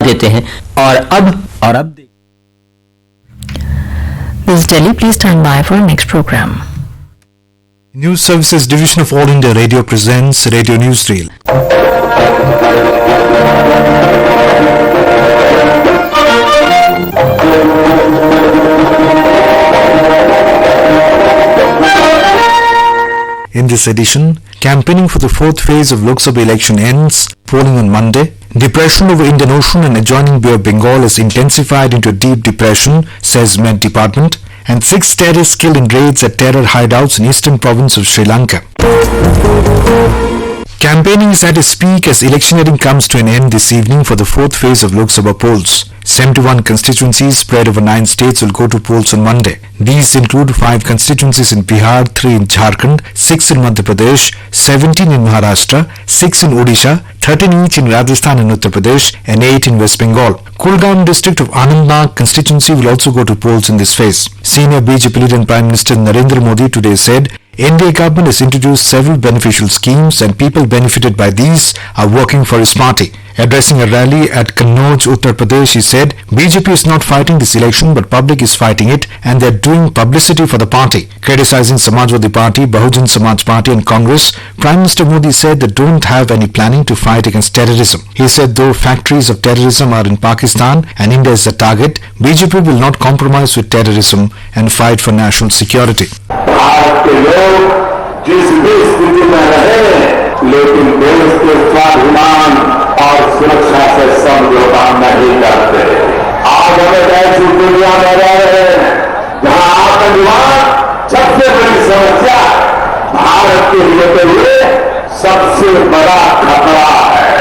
देते हैं। और अब This is Delhi. Please stand by for next program. News Services Division of All India Radio presents Radio Newsreel. In this edition, campaigning for the fourth phase of Lok Sabha election ends, polling on Monday. Depression over Indian Ocean and adjoining Bay of Bengal is intensified into a deep depression, says Met Department, and 6 terrorists killed in raids at terror hideouts in eastern province of Sri Lanka. Campaigning is at its peak as electioneering comes to an end this evening for the fourth phase of Lok Sabha polls. 71 constituencies spread over 9 states will go to polls on Monday. These include 5 constituencies in Bihar, 3 in Jharkhand, 6 in Madhya Pradesh, 17 in Maharashtra, 6 in Odisha, 13 each in Rajasthan and Uttar Pradesh, and 8 in West Bengal. Kulgaon district of Anandnag constituency will also go to polls in this phase. Senior BJP leader and Prime Minister Narendra Modi today said NDA government has introduced several beneficial schemes and people benefited by these are working for his party. Addressing a rally at Kannauj, Uttar Pradesh, he said, BJP is not fighting this election but public is fighting it and they are doing publicity for the party. Criticizing Samajwadi Party, Bahujan Samaj Party and Congress, Prime Minister Modi said they don't have any planning to fight against terrorism. He said though factories of terrorism are in Pakistan and India is the target, BJP will not compromise with terrorism and fight for national security. जिस भी स्थिति में रहे लेकिन देश के स्वाभिमान और सुरक्षा से समझौता नहीं करते। आज हमें ऐसी दुनिया में रह रहे हैं जहां आतंकवाद सबसे बड़ी समस्या भारत के लिए तो ये सबसे बड़ा खतरा है।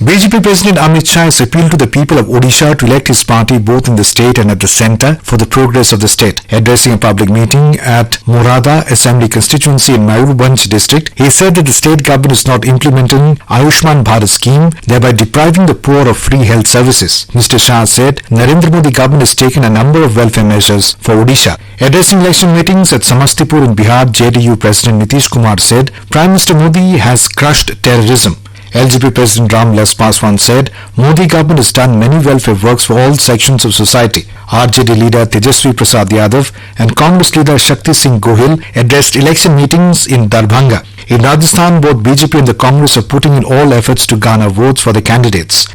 BJP President Amit Shah has appealed to the people of Odisha to elect his party both in the state and at the centre for the progress of the state. Addressing a public meeting at Morada Assembly constituency in Mayurbhanj district, he said that the state government is not implementing Ayushman Bharat scheme, thereby depriving the poor of free health services. Mr. Shah said Narendra Modi government has taken a number of welfare measures for Odisha. Addressing election meetings at Samastipur in Bihar, JDU President Nitish Kumar said Prime Minister Modi has crushed terrorism. LJP President Ram Vilas Paswan said Modi government has done many welfare works for all sections of society. RJD leader Tejasvi Prasad Yadav and Congress leader Shakti Singh Gohil addressed election meetings in Darbhanga. In Rajasthan, both BJP and the Congress are putting in all efforts to garner votes for the candidates.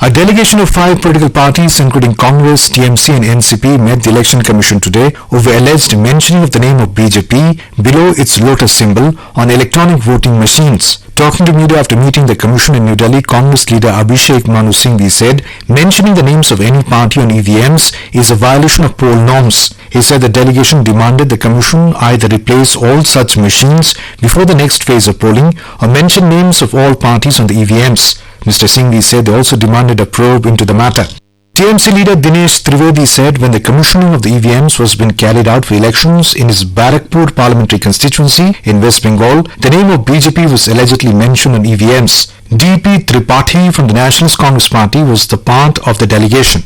A delegation of 5 political parties including Congress, TMC and NCP met the Election Commission today over alleged mentioning of the name of BJP below its lotus symbol on electronic voting machines. Talking to media after meeting the Commission in New Delhi, Congress leader Abhishek Manu Singhvi said mentioning the names of any party on EVMs is a violation of poll norms. He said the delegation demanded the Commission either replace all such machines before the next phase of polling or mention names of all parties on the EVMs. Mr. Singhvi said they also demanded a probe into the matter. TMC leader Dinesh Trivedi said when the commissioning of the EVMs was being carried out for elections in his Barakpur parliamentary constituency in West Bengal, the name of BJP was allegedly mentioned on EVMs. DP Tripathi from the Nationalist Congress Party was the part of the delegation.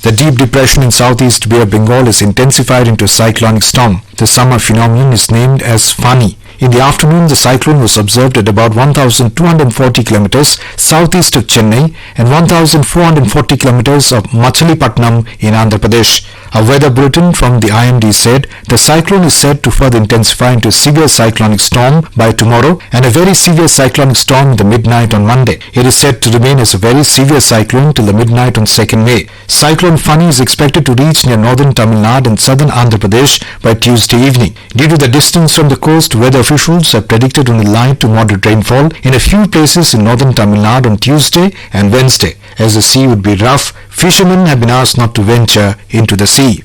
The deep depression in southeast Bay of Bengal is intensified into a cyclonic storm. The summer phenomenon is named as Fani. In the afternoon, the cyclone was observed at about 1,240 kilometers southeast of Chennai and 1,440 kilometers of Machilipatnam in Andhra Pradesh. A weather bulletin from the IMD said the cyclone is said to further intensify into a severe cyclonic storm by tomorrow and a very severe cyclonic storm in the midnight on Monday. It is said to remain as a very severe cyclone till the midnight on 2nd May. Cyclone Fani is expected to reach near northern Tamil Nadu and southern Andhra Pradesh by Tuesday evening. Due to the distance from the coast, weather officials have predicted only light to moderate rainfall in a few places in northern Tamil Nadu on Tuesday and Wednesday. As the sea would be rough, fishermen have been asked not to venture into the sea.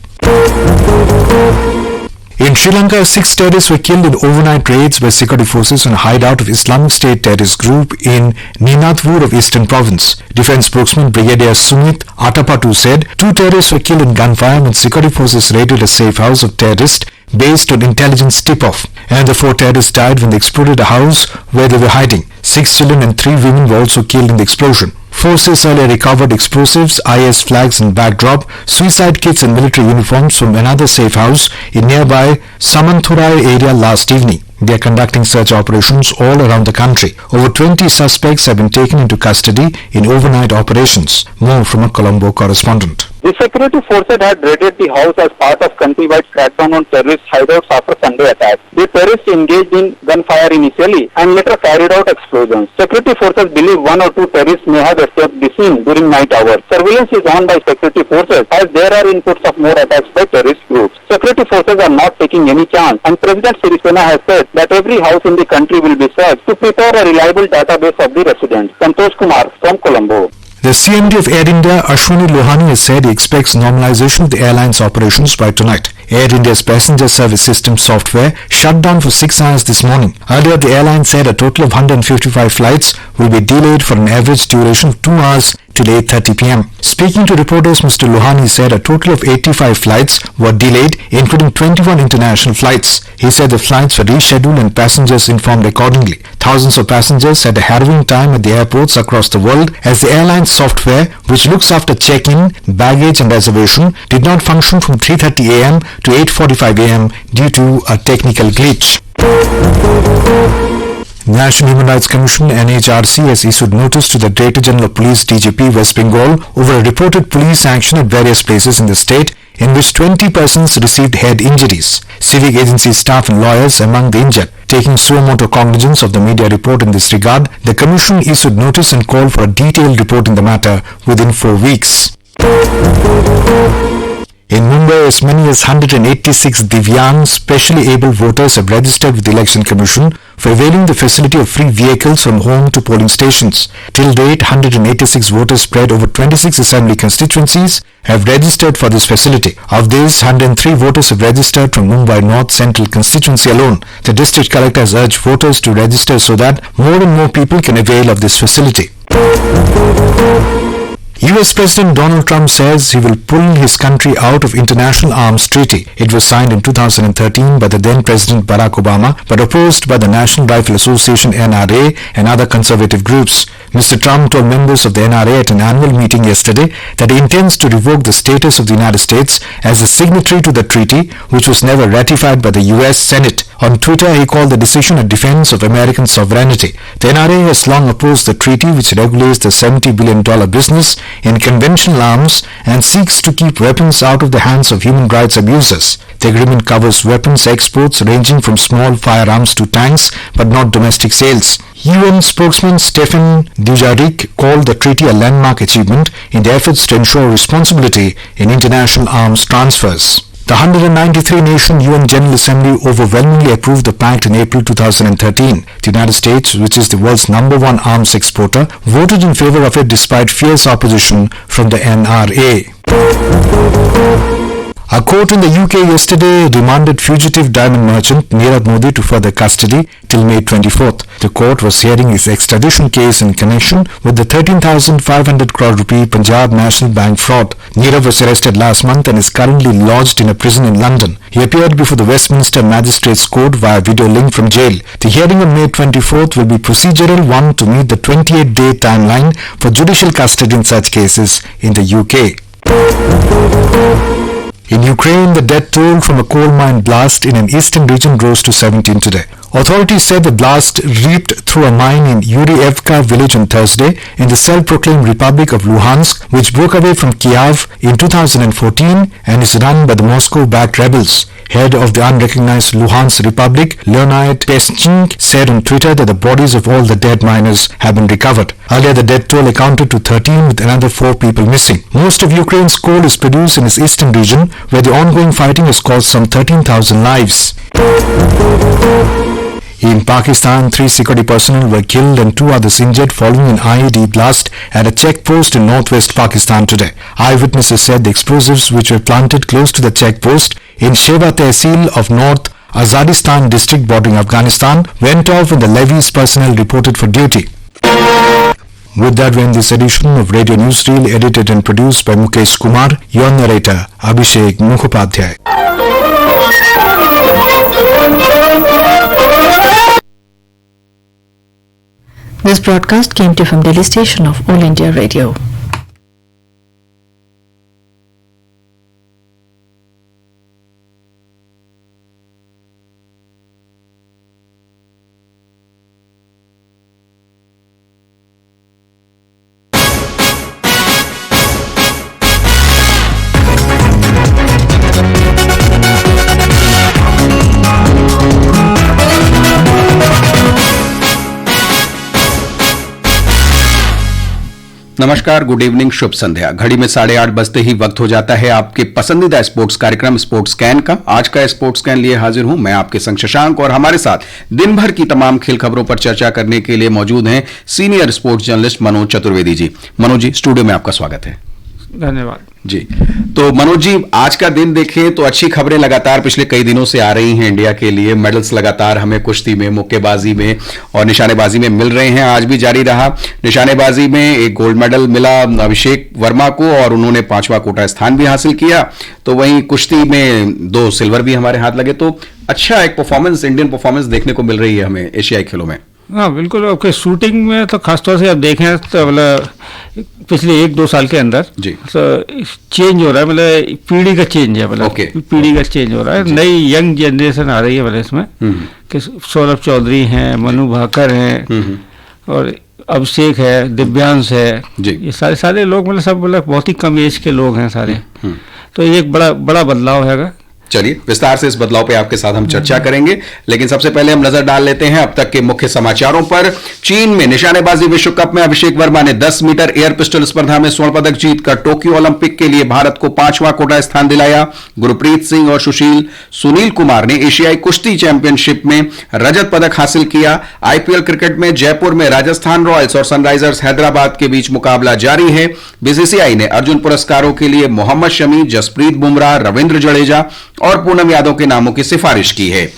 In Sri Lanka, 6 terrorists were killed in overnight raids by security forces on a hideout of Islamic State terrorist group in Ninadvur of Eastern Province. Defense spokesman Brigadier Sumit Atapatu said 2 terrorists were killed in gunfire when security forces raided a safe house of terrorists based on intelligence tip-off. And the 4 terrorists died when they exploded a house where they were hiding. 6 children and 3 women were also killed in the explosion. Forces earlier recovered explosives, IS flags and backdrop, suicide kits and military uniforms from another safe house in nearby Samanthurai area last evening. They are conducting search operations all around the country. Over 20 suspects have been taken into custody in overnight operations. More from a Colombo correspondent. The security forces had raided the house as part of countrywide crackdown on terrorist hideouts after Sunday attack. The terrorists engaged in gunfire initially and later carried out explosions. Security forces believe one or two terrorists may have escaped the scene during night hours. Surveillance is on by security forces as there are inputs of more attacks by terrorist groups. Security forces are not taking any chance, and President Sirisena has said that every house in the country will be searched to prepare a reliable database of the residents. Santosh Kumar from Colombo. The CMD of Air India, Ashwani Lohani, has said he expects normalization of the airline's operations by tonight. Air India's passenger service system software shut down for 6 hours this morning. Earlier, the airline said a total of 155 flights will be delayed for an average duration of 2 hours till 8:30 p.m. Speaking to reporters, Mr. Lohani said a total of 85 flights were delayed, including 21 international flights. He said the flights were rescheduled and passengers informed accordingly. Thousands of passengers had a harrowing time at the airports across the world as the airline's software, which looks after check-in, baggage and reservation, did not function from 3:30 a.m. to 8:45 a.m. due to a technical glitch. National Human Rights Commission NHRC has issued notice to the Director General of Police DGP West Bengal over a reported police action at various places in the state in which 20 persons received head injuries. Civic agency staff and lawyers among the injured. Taking suo motu cognizance of the media report in this regard, the Commission issued notice and called for a detailed report in the matter within 4 weeks. In Mumbai, as many as 186 Divyang specially able voters have registered with the Election Commission for availing the facility of free vehicles from home to polling stations. Till date, 186 voters spread over 26 assembly constituencies have registered for this facility. Of these, 103 voters have registered from Mumbai North Central constituency alone. The district collector has urged voters to register so that more and more people can avail of this facility. US President Donald Trump says he will pull his country out of International Arms Treaty. It was signed in 2013 by the then President Barack Obama but opposed by the National Rifle Association NRA and other conservative groups. Mr. Trump told members of the NRA at an annual meeting yesterday that he intends to revoke the status of the United States as a signatory to the treaty, which was never ratified by the US Senate. On Twitter, he called the decision a defense of American sovereignty. The NRA has long opposed the treaty which regulates the $70 billion business in conventional arms and seeks to keep weapons out of the hands of human rights abusers. The agreement covers weapons exports ranging from small firearms to tanks but not domestic sales. UN spokesman Stefan Dujarric called the treaty a landmark achievement in the efforts to ensure responsibility in international arms transfers. The 193-nation UN General Assembly overwhelmingly approved the pact in April 2013. The United States, which is the world's #1 arms exporter, voted in favor of it despite fierce opposition from the NRA. A court in the UK yesterday remanded fugitive diamond merchant Nirav Modi to further custody till May 24th. The court was hearing his extradition case in connection with the 13,500 crore rupee Punjab National Bank fraud. Nirav was arrested last month and is currently lodged in a prison in London. He appeared before the Westminster Magistrates Court via video link from jail. The hearing on May 24th will be procedural one to meet the 28-day timeline for judicial custody in such cases in the UK. In Ukraine, the death toll from a coal mine blast in an eastern region rose to 17 today. Authorities said the blast reaped through a mine in Yurievka village on Thursday in the self-proclaimed Republic of Luhansk, which broke away from Kiev in 2014 and is run by the Moscow-backed rebels. Head of the unrecognized Luhansk Republic, Leonid Peschink, said on Twitter that the bodies of all the dead miners have been recovered. Earlier, the death toll accounted to 13 with another 4 people missing. Most of Ukraine's coal is produced in its eastern region, where the ongoing fighting has cost some 13,000 lives. In Pakistan, 3 security personnel were killed and 2 others injured following an IED blast at a checkpost in northwest Pakistan today. Eyewitnesses said the explosives which were planted close to the checkpost in Sheva Tehsil of North Azadistan district bordering Afghanistan went off when the levies personnel reported for duty. With that, we end this edition of Radio Newsreel, edited and produced by Mukesh Kumar. Your narrator, Abhishek Mukhopadhyay. This broadcast came to you from Delhi station of All India Radio. नमस्कार, good evening, शुभ संध्या। घड़ी में 8:30 बजते ही वक्त हो जाता है आपके पसंदीदा स्पोर्ट्स कार्यक्रम स्पोर्ट्स स्कैन का। आज का स्पोर्ट्स स्कैन लिए हाजिर हूं मैं आपके संग शशांक, और हमारे साथ दिन भर की तमाम खेल खबरों पर चर्चा करने के लिए मौजूद हैं senior sports journalist Manoj Chaturvedi ji. Manoj ji, studio में आपका स्वागत है। धन्यवाद जी। तो मनोज जी, आज का दिन देखें तो अच्छी खबरें लगातार पिछले कई दिनों से आ रही हैं इंडिया के लिए। मेडल्स लगातार हमें कुश्ती में, मुक्केबाजी में और निशानेबाजी में मिल रहे हैं। आज भी जारी रहा। निशानेबाजी में एक गोल्ड मेडल मिला अभिषेक वर्मा को और उन्होंने 5वां कोटा स्थान भी हासिल किया। तो वहीं कुश्ती में 2 सिल्वर भी हमारे हाथ लगे। तो अच्छा एक परफॉर्मेंस, इंडियन परफॉर्मेंस देखने को मिल रही है हमें एशियाई खेलों में। हाँ बिल्कुल। ओके, शूटिंग में तो खासतौर से आप देखें तो मतलब पिछले 1-2 साल के अंदर जी तो चेंज हो रहा है, मतलब पीढ़ी का चेंज है, मतलब पीढ़ी का चेंज हो रहा है। नई यंग जनरेशन आ रही है मतलब इसमें कि सौरभ चौधरी हैं, मनु भाकर हैं और अभिषेक है, दिव्यांश है, ये सारे लोग मतलब सब मतलब बहुत ही कम एज के लोग हैं सारे। तो ये एक बड़ा बदलाव है। चलिए विस्तार से इस बदलाव पे आपके साथ हम चर्चा करेंगे, लेकिन सबसे पहले हम नजर डाल लेते हैं अब तक के मुख्य समाचारों पर। चीन में निशानेबाजी विश्व कप में अभिषेक वर्मा ने 10 मीटर एयर पिस्टल स्पर्धा में स्वर्ण पदक जीतकर टोक्यो ओलंपिक के लिए भारत को 5वां कोटा स्थान दिलाया। गुरप्रीत सिंह और सुनील कुमार ने एशियाई कुश्ती चैंपियनशिप में रजत पदक हासिल किया। आईपीएल क्रिकेट में जयपुर में राजस्थान रॉयल्स और सनराइजर्स हैदराबाद के बीच मुकाबला जारी है। बीसीसीआई ने अर्जुन पुरस्कारों के लिए मोहम्मद शमी, जसप्रीत बुमराह, रविंद्र जडेजा और पूनम यादव के नामों की सिफारिश की है।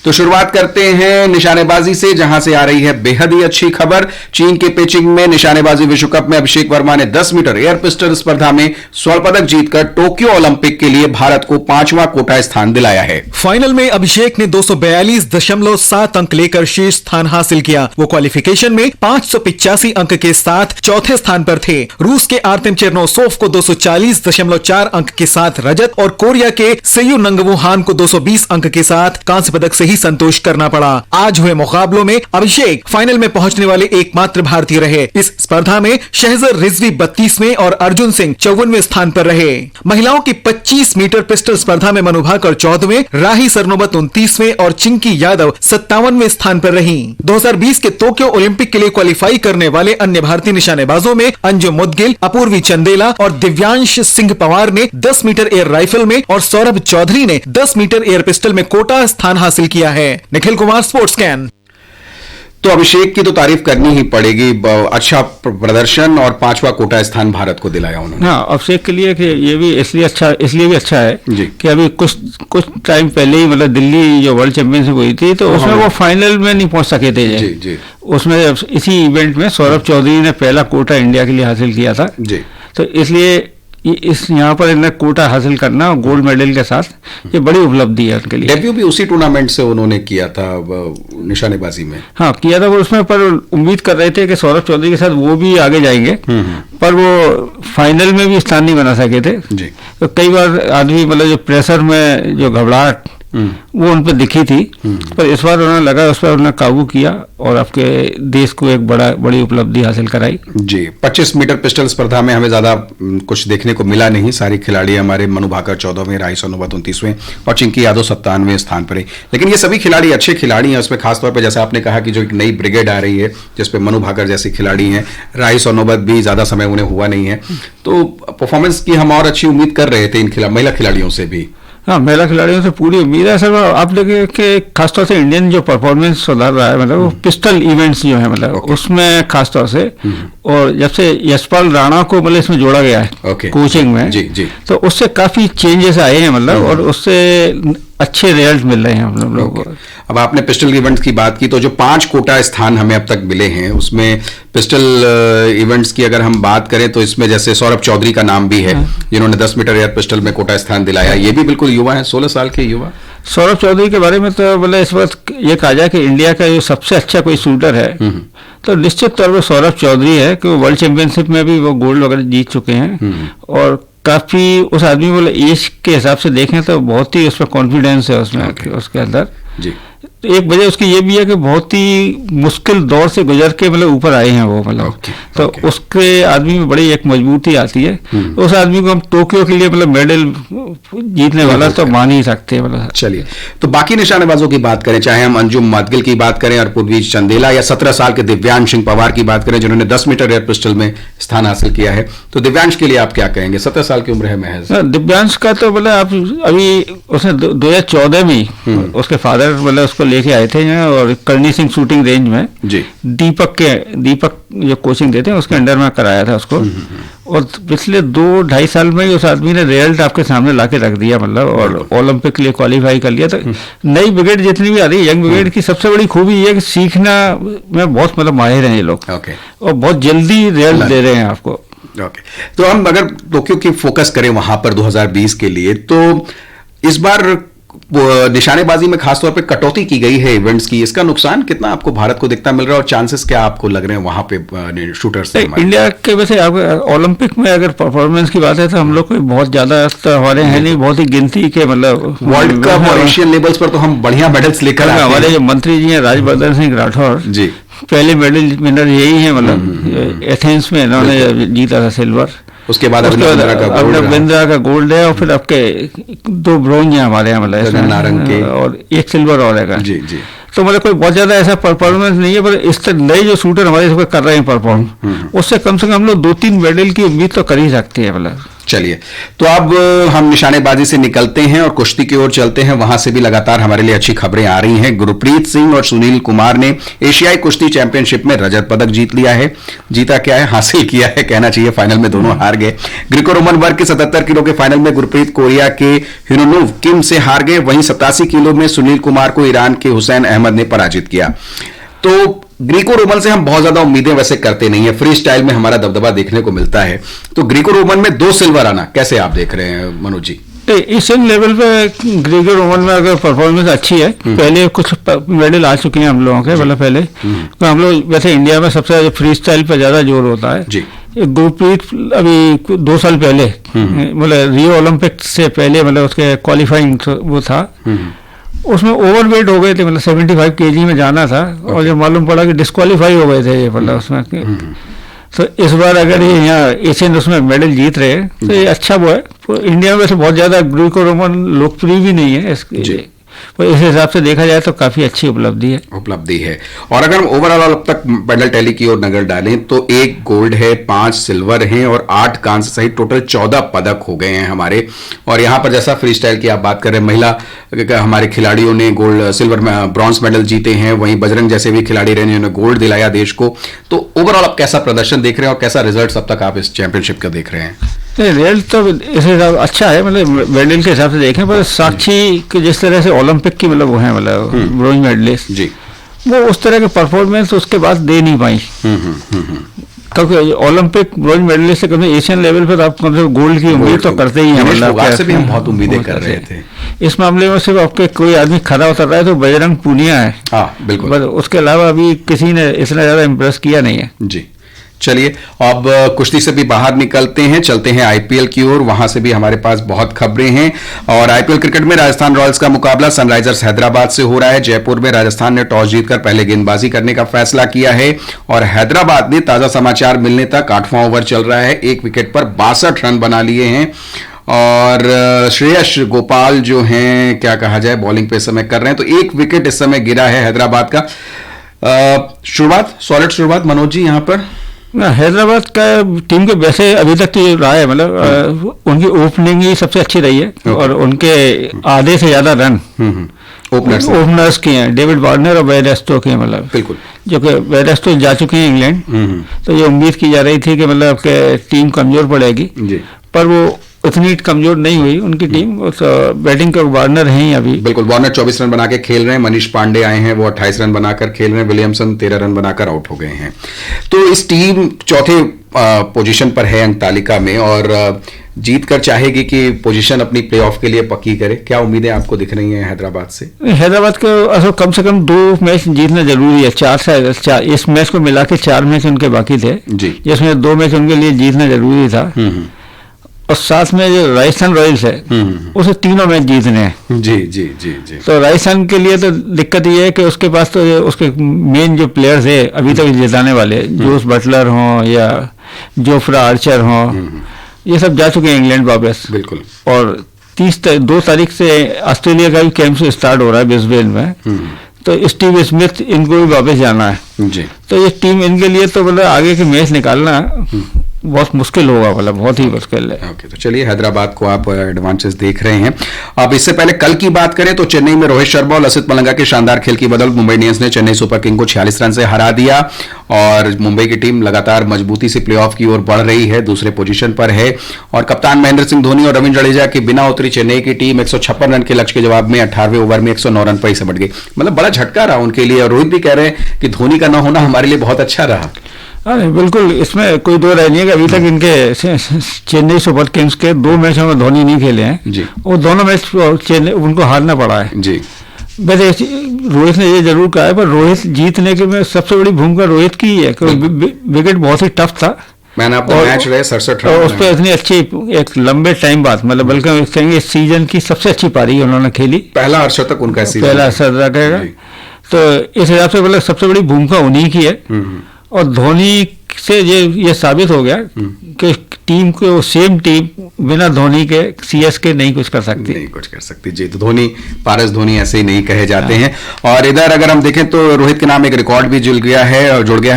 तो शुरुआत करते हैं निशानेबाजी से, जहां से आ रही है बेहद ही अच्छी खबर। चीन के पेचिंग में निशानेबाजी विश्व कप में अभिषेक वर्मा ने 10 मीटर एयर पिस्टल स्पर्धा में स्वर्ण पदक जीतकर टोक्यो ओलंपिक के लिए भारत को 5वां कोटा स्थान दिलाया है। फाइनल में अभिषेक ने 242.7 अंक लेकर शीर्ष स्थान हासिल किया। वो क्वालिफिकेशन में 585 अंक के साथ चौथे स्थान पर थे। रूस के आर्तेम चेरनोसोव को 240.4 अंक के साथ रजत और कोरिया के सेयू नंगवू-हान को 220 अंक के साथ कांस्य पदक से ही संतोष करना पड़ा। आज हुए मुकाबलों में अभिषेक फाइनल में पहुंचने वाले एकमात्र भारतीय रहे। इस स्पर्धा में शहजर रिजवी 32वें और अर्जुन सिंह 54वें स्थान पर रहे। महिलाओं की 25 मीटर पिस्टल स्पर्धा में मनु भाकर 14वें, राही सरनोबत 29वें और चिंकी यादव 57वें स्थान पर रही। 2020 के टोक्यो ओलंपिक के लिए क्वालिफाई करने वाले अन्य भारतीय निशानेबाजों में अंजुम मुदगिल, अपूर्वी चंदेला और दिव्यांश सिंह पवार ने 10 मीटर एयर राइफल में और सौरभ चौधरी ने 10 मीटर एयर पिस्टल में कोटा स्थान हासिल किया है। Nikhil Kumar, sports scan. तो अभिषेक की तो तारीफ करनी ही पड़ेगी, अच्छा प्रदर्शन और 5वां कोटा स्थान भारत को दिलाया उन्होंने। हाँ, अभिषेक के लिए कि ये भी इसलिए भी अच्छा है कि अभी कुछ टाइम पहले ही मतलब दिल्ली जो वर्ल्ड चैंपियनशिप हुई थी तो उसमें वो फाइनल में नहीं पहुंच सके थे। जी। उसमें इसी इवेंट में सौरभ चौधरी ने पहला कोटा इंडिया के लिए हासिल किया था। जी। तो इसलिए यहाँ पर इन्हें कोटा हासिल करना गोल्ड मेडल के साथ ये बड़ी उपलब्धि है उनके लिए। डेब्यू भी उसी टूर्नामेंट से उन्होंने किया था निशानेबाजी में। हाँ किया था वो उसमें, पर उम्मीद कर रहे थे कि सौरभ चौधरी के साथ वो भी आगे जाएंगे, पर वो फाइनल में भी स्थान नहीं बना सके थे। तो कई बार आदमी मतलब जो प्रेशर में जो घबराहट वो उन पर दिखी थी, पर इस बार उन्होंने लगा उस पर उन्होंने काबू किया और आपके देश को एक बड़ी उपलब्धि हासिल कराई। जी। 25 मीटर पिस्टल स्पर्धा में हमें ज्यादा कुछ देखने को मिला नहीं। सारी खिलाड़ी हमारे मनु भाकर 14वें, राही सरनोबत 29वें और चिंकी यादव 57वें स्थान पर ही। लेकिन ये सभी खिलाड़ी अच्छे खिलाड़ी हैं। उसमें खासतौर पर जैसे आपने कहा कि जो एक नई ब्रिगेड आ रही है जिसपे मनु भाकर जैसे खिलाड़ी हैं, राही सरनोबत भी ज्यादा समय उन्हें हुआ नहीं है, तो परफॉर्मेंस की हम और अच्छी उम्मीद कर रहे थे इन महिला खिलाड़ियों से भी। हाँ, महिला खिलाड़ियों से पूरी उम्मीद है सर। आप देखें कि खासतौर से इंडियन जो परफॉर्मेंस सुधार रहा है, मतलब वो पिस्टल इवेंट्स जो है मतलब उसमें खासतौर से, और जब से यशपाल राणा को मतलब इसमें जोड़ा गया है कोचिंग में, तो उससे काफी चेंजेस आए हैं मतलब, और उससे अच्छे रिजल्ट मिल रहे हैं हम लोगों को। अब आपने पिस्टल इवेंट्स की बात की, तो जो 5 कोटा स्थान हमें अब तक मिले हैं उसमें पिस्टल इवेंट्स की अगर हम बात करें तो इसमें जैसे सौरभ चौधरी का नाम भी है जिन्होंने 10 मीटर एयर पिस्टल में कोटा स्थान दिलाया। ये भी बिल्कुल युवा है, 16 साल के युवा। सौरभ चौधरी के बारे में तो मतलब इस वक्त ये कहा जाए कि इंडिया का जो सबसे अच्छा कोई शूटर है तो निश्चित तौर पर सौरभ चौधरी है, कि वो वर्ल्ड चैंपियनशिप में भी वो गोल्ड वगैरह जीत चुके हैं, और काफी उस आदमी मतलब एज के हिसाब से देखें तो बहुत ही उसमें कॉन्फिडेंस है उसमें उसके अंदर। जी। एक वजह उसकी ये भी है कि बहुत ही मुश्किल दौर से गुजर के मतलब ऊपर आए हैं वो मतलब तो उसके आदमी में बड़ी एक मजबूती आती है। तो उस आदमी को हम टोक्यो के लिए मतलब मेडल जीतने वाला तो मान ही सकते हैं मतलब। चलिए, तो बाकी निशानेबाजों की बात करें, चाहे हम अंजुम मादगिल की बात करें और पूर्वी चंदेला, या 17 साल के दिव्यांश सिंह पवार की बात करें जिन्होंने 10 मीटर एयर पिस्टल में स्थान हासिल किया है, तो दिव्यांश के लिए आप क्या कहेंगे? 17 साल की उम्र है महज। दिव्यांश का तो मतलब आप अभी उसने 2014 में उसके फादर मतलब उसको लेके आए थे और करनी सिंह शूटिंग रेंज में जी दीपक जो कोचिंग देते हैं उसके अंडर में कराया था उसको। और पिछले 2-2.5 साल में ही उस आदमी ने रिजल्ट आपके सामने लाके रख दिया मतलब, और ओलंपिक के लिए क्वालिफाई कर लिया। तो नई ब्रिगेड जितनी भी आ रही है, यंग ब्रिगेड की सबसे बड़ी खूबी ये है कि सीखना में बहुत मतलब माहिर हैं ये लोग और बहुत जल्दी रिजल्ट दे रहे हैं आपको। तो हम अगर टोक्यो की फोकस करें वहां पर 2020 के लिए, तो इस बार निशानेबाजी में खासतौर पे कटौती की गई है इवेंट्स की, इसका नुकसान कितना आपको भारत को दिखता मिल रहा है और चांसेस क्या आपको लग रहे हैं वहां पे शूटर्स से? इंडिया के वैसे ओलंपिक में अगर परफॉर्मेंस की बात है तो हम लोग को बहुत ज्यादा तो हमारे हैं नहीं, बहुत ही गिनती के मतलब वर्ल्ड कप और एशियन लेवल्स पर तो हम बढ़िया मेडल्स लेकर आए हैं। हमारे जो मंत्री जी हैं राजवर्धन सिंह राठौर जी पहले मेडल विनर यही है मतलब, एथेंस में इन्होंने जीता था सिल्वर, उसके बाद बिंद्रा का गोल्ड है और फिर आपके 2 ब्रोंज हैं हमारे यहाँ मतलब और 1 सिल्वर और है जी जी। तो मतलब कोई बहुत ज्यादा ऐसा परफॉर्मेंस नहीं है, पर इस तरह नए जो शूटर हमारे कर रहे हैं परफॉर्म, उससे कम से कम हम लोग 2-3 मेडल की उम्मीद तो कर ही सकते हैं मतलब। चलिए, तो अब हम निशानेबाजी से निकलते हैं और कुश्ती की ओर चलते हैं। वहां से भी लगातार हमारे लिए अच्छी खबरें आ रही हैं। गुरप्रीत सिंह और सुनील कुमार ने एशियाई कुश्ती चैंपियनशिप में रजत पदक जीत लिया है। जीता क्या है, हासिल किया है कहना चाहिए। फाइनल में दोनों हार गए। ग्रीको रोमन वर्ग के 77 किलो के फाइनल में गुरप्रीत कोरिया के हिनोनुव किम से हार गए। वहीं 87 किलो में सुनील कुमार को ईरान के हुसैन अहमद ने पराजित किया। तो ग्रीको रोमन से हम बहुत ज्यादा उम्मीदें वैसे करते नहीं है, फ्री स्टाइल में हमारा दबदबा देखने को मिलता है। तो ग्रीको रोमन में 2 सिल्वर आना कैसे आप देख रहे हैं मनोज जी? एशियन लेवल पे ग्रीको रोमन में अगर परफॉर्मेंस अच्छी है, पहले कुछ मेडल आ चुके हैं हम लोगों के मतलब पहले, तो हम लोग वैसे इंडिया में सबसे फ्री स्टाइल पे ज्यादा जोर होता है जी। गुरप्रीत अभी 2 साल पहले मतलब रियो ओलंपिक से पहले मतलब उसके क्वालिफाइंग वो था, उसमें ओवरवेट हो गए थे मतलब 75 kg में जाना था और जब मालूम पड़ा कि डिस्क्वालीफाई हो गए थे मतलब उसमें। तो इस बार अगर ये यहाँ एशियन उसमें मेडल जीत रहे हैं तो ये अच्छा वो है। तो इंडिया में वैसे बहुत ज़्यादा ग्रीको रोमन लोकप्रिय भी नहीं है इसके, तो इस हिसाब से देखा जाए तो काफी अच्छी उपलब्धि है। और अगर हम ओवरऑल अब तक मेडल टैली की ओर नजर डालें तो 1 गोल्ड है, 5 सिल्वर हैं और 8 कांस्य सहित टोटल 14 पदक हो गए हैं हमारे। और यहाँ पर जैसा फ्री स्टाइल की आप बात कर रहे हैं, महिला हमारे खिलाड़ियों ने गोल्ड सिल्वर में ब्रॉन्ज मेडल जीते हैं। वहीं बजरंग जैसे भी खिलाड़ी रहे जिन्होंने गोल्ड दिलाया देश को। तो ओवरऑल आप कैसा प्रदर्शन देख रहे हैं और कैसा रिजल्ट अब तक आप इस चैंपियनशिप का देख रहे हैं? रिजल्ट तो इस हिसाब अच्छा है मतलब मेडल के हिसाब से देखें, पर साक्षी के जिस तरह से ओलंपिक की मतलब वो है मतलब ब्रोंज मेडलिस्ट जी, वो उस तरह के परफॉर्मेंस उसके बाद दे नहीं पाई। क्योंकि ओलंपिक ब्रोंज मेडलिस्ट से कम से एशियन लेवल पर आप कम से गोल्ड की उम्मीद तो करते ही हैं मतलब, से भी हम बहुत उम्मीदें कर रहे थे। इस मामले में सिर्फ आपके कोई आदमी खड़ा उतर रहा है तो बजरंग पूनिया है। हाँ बिल्कुल, पर उसके अलावा अभी किसी ने इतना ज्यादा इम्प्रेस किया नहीं है जी। चलिए, अब कुश्ती से भी बाहर निकलते हैं, चलते हैं आईपीएल की ओर। वहां से भी हमारे पास बहुत खबरें हैं। और आईपीएल क्रिकेट में राजस्थान रॉयल्स का मुकाबला सनराइजर्स हैदराबाद से हो रहा है। जयपुर में राजस्थान ने टॉस जीतकर पहले गेंदबाजी करने का फैसला किया है और हैदराबाद ने ताजा समाचार मिलने तक 8वां ओवर चल रहा है, 1 विकेट पर 62 रन बना लिए हैं। और श्रेयस गोपाल जो हैं क्या कहा जाए बॉलिंग पे इस समय कर रहे हैं, तो 1 विकेट इस समय गिरा है हैदराबाद का। सॉलिड शुरुआत मनोज जी यहाँ पर हैदराबाद का टीम के वैसे अभी तक तो रहा है मतलब उनकी ओपनिंग ही सबसे अच्छी रही है और उनके आधे से ज्यादा रन ओपनर्स के हैं, डेविड वार्नर और वेरेस्टो के मतलब बिल्कुल, जो कि वेरेस्टो जा चुके हैं इंग्लैंड। तो ये उम्मीद की जा रही थी कि मतलब आपके टीम कमजोर पड़ेगी, पर वो उतनी कमजोर नहीं हुई उनकी टीम। बैटिंग का वार्नर हैं अभी बिल्कुल, वार्नर 24 रन बना के खेल रहे हैं। मनीष पांडे आए हैं, वो 28 रन बनाकर खेल रहे हैं। विलियमसन 13 रन बनाकर आउट हो गए हैं। तो इस टीम चौथे पोजीशन पर है अंक तालिका में और जीत कर चाहेगी कि पोजीशन अपनी प्लेऑफ के लिए पक्की करे। क्या उम्मीदें आपको दिख रही हैं हैदराबाद से? हैदराबाद को असल कम से कम 2 मैच जीतना जरूरी है। 4 इस मैच को मिला के 4 मैच उनके बाकी थे जी, जिसमें 2 मैच उनके लिए जीतना जरूरी था। और साथ में जो राजस्थान रॉयल्स है उसे तीनों मैच जीतने हैं। जी जी जी जी। तो राजस्थान के लिए तो दिक्कत ये है कि उसके पास तो उसके मेन जो प्लेयर्स है अभी तक जिताने वाले, जोस बटलर हों या जोफ्रा आर्चर हों, ये सब जा चुके हैं इंग्लैंड वापस। बिल्कुल। और 2 तारीख से ऑस्ट्रेलिया का भी कैंप से स्टार्ट हो रहा है ब्रिस्बेन में, तो स्टीव स्मिथ इनको भी वापस जाना है। जी। तो ये टीम इनके लिए तो मतलब आगे के मैच निकालना बहुत मुश्किल होगा, मतलब बहुत ही मुश्किल है। ओके, तो चलिए हैदराबाद को आप एडवांटेज देख रहे हैं। अब इससे पहले कल की बात करें तो चेन्नई में रोहित शर्मा और लसित मलिंगा के शानदार खेल की बदौलत मुंबई इंडियंस ने चेन्नई सुपर किंग को 46 रन से हरा दिया और मुंबई की टीम लगातार मजबूती से प्लेऑफ की ओर बढ़ रही है, दूसरे पोजीशन पर है। और कप्तान महेंद्र सिंह धोनी और रविंद्र जडेजा के बिना उतरी चेन्नई की टीम 156 रन के लक्ष्य के जवाब में 18वें ओवर में 109 रन पर ही समझ गई। मतलब बड़ा झटका रहा उनके लिए, और रोहित भी कह रहे हैं कि धोनी का न होना हमारे लिए बहुत अच्छा रहा। अरे बिल्कुल, इसमें कोई दो राय नहीं है कि अभी तक इनके चेन्नई सुपर किंग्स के 2 मैचों में धोनी नहीं खेले हैं जी। वो दोनों मैच चेन्नई उनको हारना पड़ा है जी। वैसे रोहित ने ये जरूर कहा है, पर रोहित जीतने के में सबसे बड़ी भूमिका रोहित की ही है, क्योंकि विकेट बहुत ही टफ था। मैंने अपना मैच रहे 67 रन, उस पर इतनी अच्छी एक लंबे टाइम बाद, मतलब बल्कि कहेंगे इस सीजन की सबसे अच्छी पारी उन्होंने खेली, पहला अर्धशतक उनका सीजन, पहला अर्धशतक रहेगा। तो इस हिसाब से मतलब सबसे बड़ी भूमिका उन्हीं की है। और धोनी से ये साबित हो गया कि टीम को सेम टीम बिना धोनी के सीएसके नहीं कुछ कर सकती जी। तो धोनी, पारस धोनी ऐसे ही नहीं कहे जाते हैं। और इधर अगर हम देखें तो रोहित के नाम एक रिकॉर्ड भी जुड़ गया है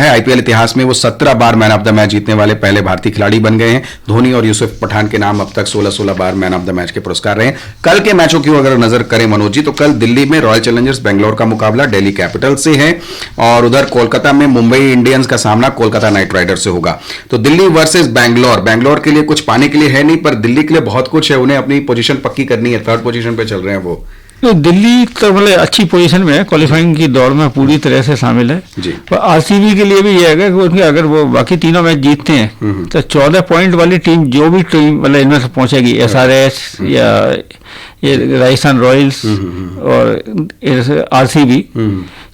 आईपीएल इतिहास में। वो 17 बार मैन ऑफ द मैच जीतने वाले पहले भारतीय खिलाड़ी बन गए हैं। धोनी और यूसुफ पठान के नाम अब तक 16 बार मैन ऑफ द मैच के पुरस्कार रहे हैं। कल के मैचों की अगर नजर करें मनोज जी, तो कल दिल्ली में रॉयल चैलेंजर्स बेंगलोर का मुकाबला दिल्ली कैपिटल से है, और उधर कोलकाता में मुंबई इंडियंस का सामना कोलकाता नाइट राइडर्स से होगा। तो दिल्ली वर्सेस बैंगलोर के लिए कुछ पाने के लिए है नहीं, पर दिल्ली के लिए बहुत कुछ है। उन्हें अपनी पोजीशन पक्की करनी है, 3rd पोजीशन पे चल रहे हैं वो। तो दिल्ली तो मतलब अच्छी पोजीशन में है, क्वालिफाइंग की दौड़ में पूरी तरह से शामिल है जी। पर आरसीबी के लिए भी ये है कि उनके अगर वो बाकी तीनों मैच जीतते हैं तो 14 पॉइंट वाली टीम जो भी टीम मतलब इनमें से पहुंचेगी, SRH या ये राजस्थान रॉयल्स और आरसीबी,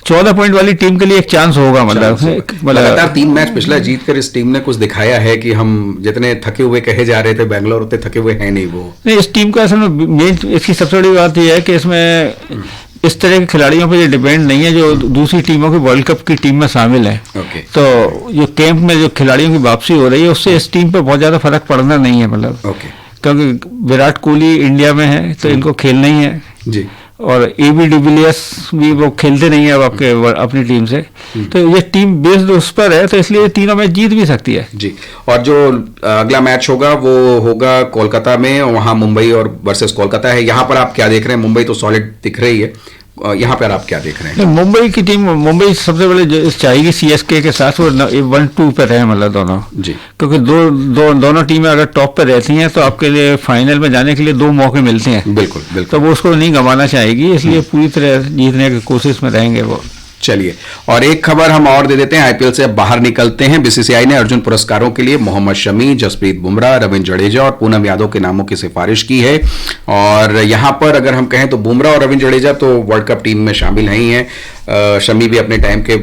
14 पॉइंट वाली टीम के लिए एक चांस होगा। मतलब लगातार 3 मैच पिछला जीत कर इस टीम ने कुछ दिखाया है कि हम जितने थके हुए कहे जा रहे थे बेंगलोर उतने थके हुए हैं नहीं वो। नहीं, इस टीम का असल में मेन इसकी सबसे बड़ी बात यह है कि इसमें इस तरह के खिलाड़ियों पर ये डिपेंड नहीं है जो दूसरी टीमों के वर्ल्ड कप की टीम में शामिल है। तो जो कैंप में जो खिलाड़ियों की वापसी हो रही है उससे इस टीम पर बहुत ज्यादा फर्क पड़ना नहीं है, मतलब क्योंकि विराट कोहली इंडिया में है तो इनको खेलना ही है जी। और AB डिविलियर्स भी वो खेलते नहीं है अब अपनी टीम से, तो ये टीम बेस्ड उस पर है, तो इसलिए तीनों मैच जीत भी सकती है जी। और जो अगला मैच होगा वो होगा कोलकाता में, वहां मुंबई और वर्सेस कोलकाता है। यहाँ पर आप क्या देख रहे हैं? मुंबई तो सॉलिड दिख रही है, यहाँ पर आप क्या देख रहे हैं? मुंबई की टीम, मुंबई सबसे पहले चाहेगी CSK के साथ वो 1-2 पे रहे, मतलब दोनों जी, क्योंकि दोनों टीमें अगर टॉप पे रहती हैं तो आपके लिए फाइनल में जाने के लिए 2 मौके मिलते हैं। बिल्कुल। तो वो उसको नहीं गंवाना चाहेगी, इसलिए पूरी तरह जीतने की कोशिश में रहेंगे वो। चलिए, और एक खबर हम और दे देते हैं। आईपीएल से अब बाहर निकलते हैं। बीसीसीआई ने अर्जुन पुरस्कारों के लिए मोहम्मद शमी, जसप्रीत बुमराह, रविंद्र जडेजा और पूनम यादव के नामों की सिफारिश की है। और यहां पर अगर हम कहें तो बुमराह और रविंद्र जडेजा तो वर्ल्ड कप टीम में शामिल नहीं है। शमी भी अपने टाइम के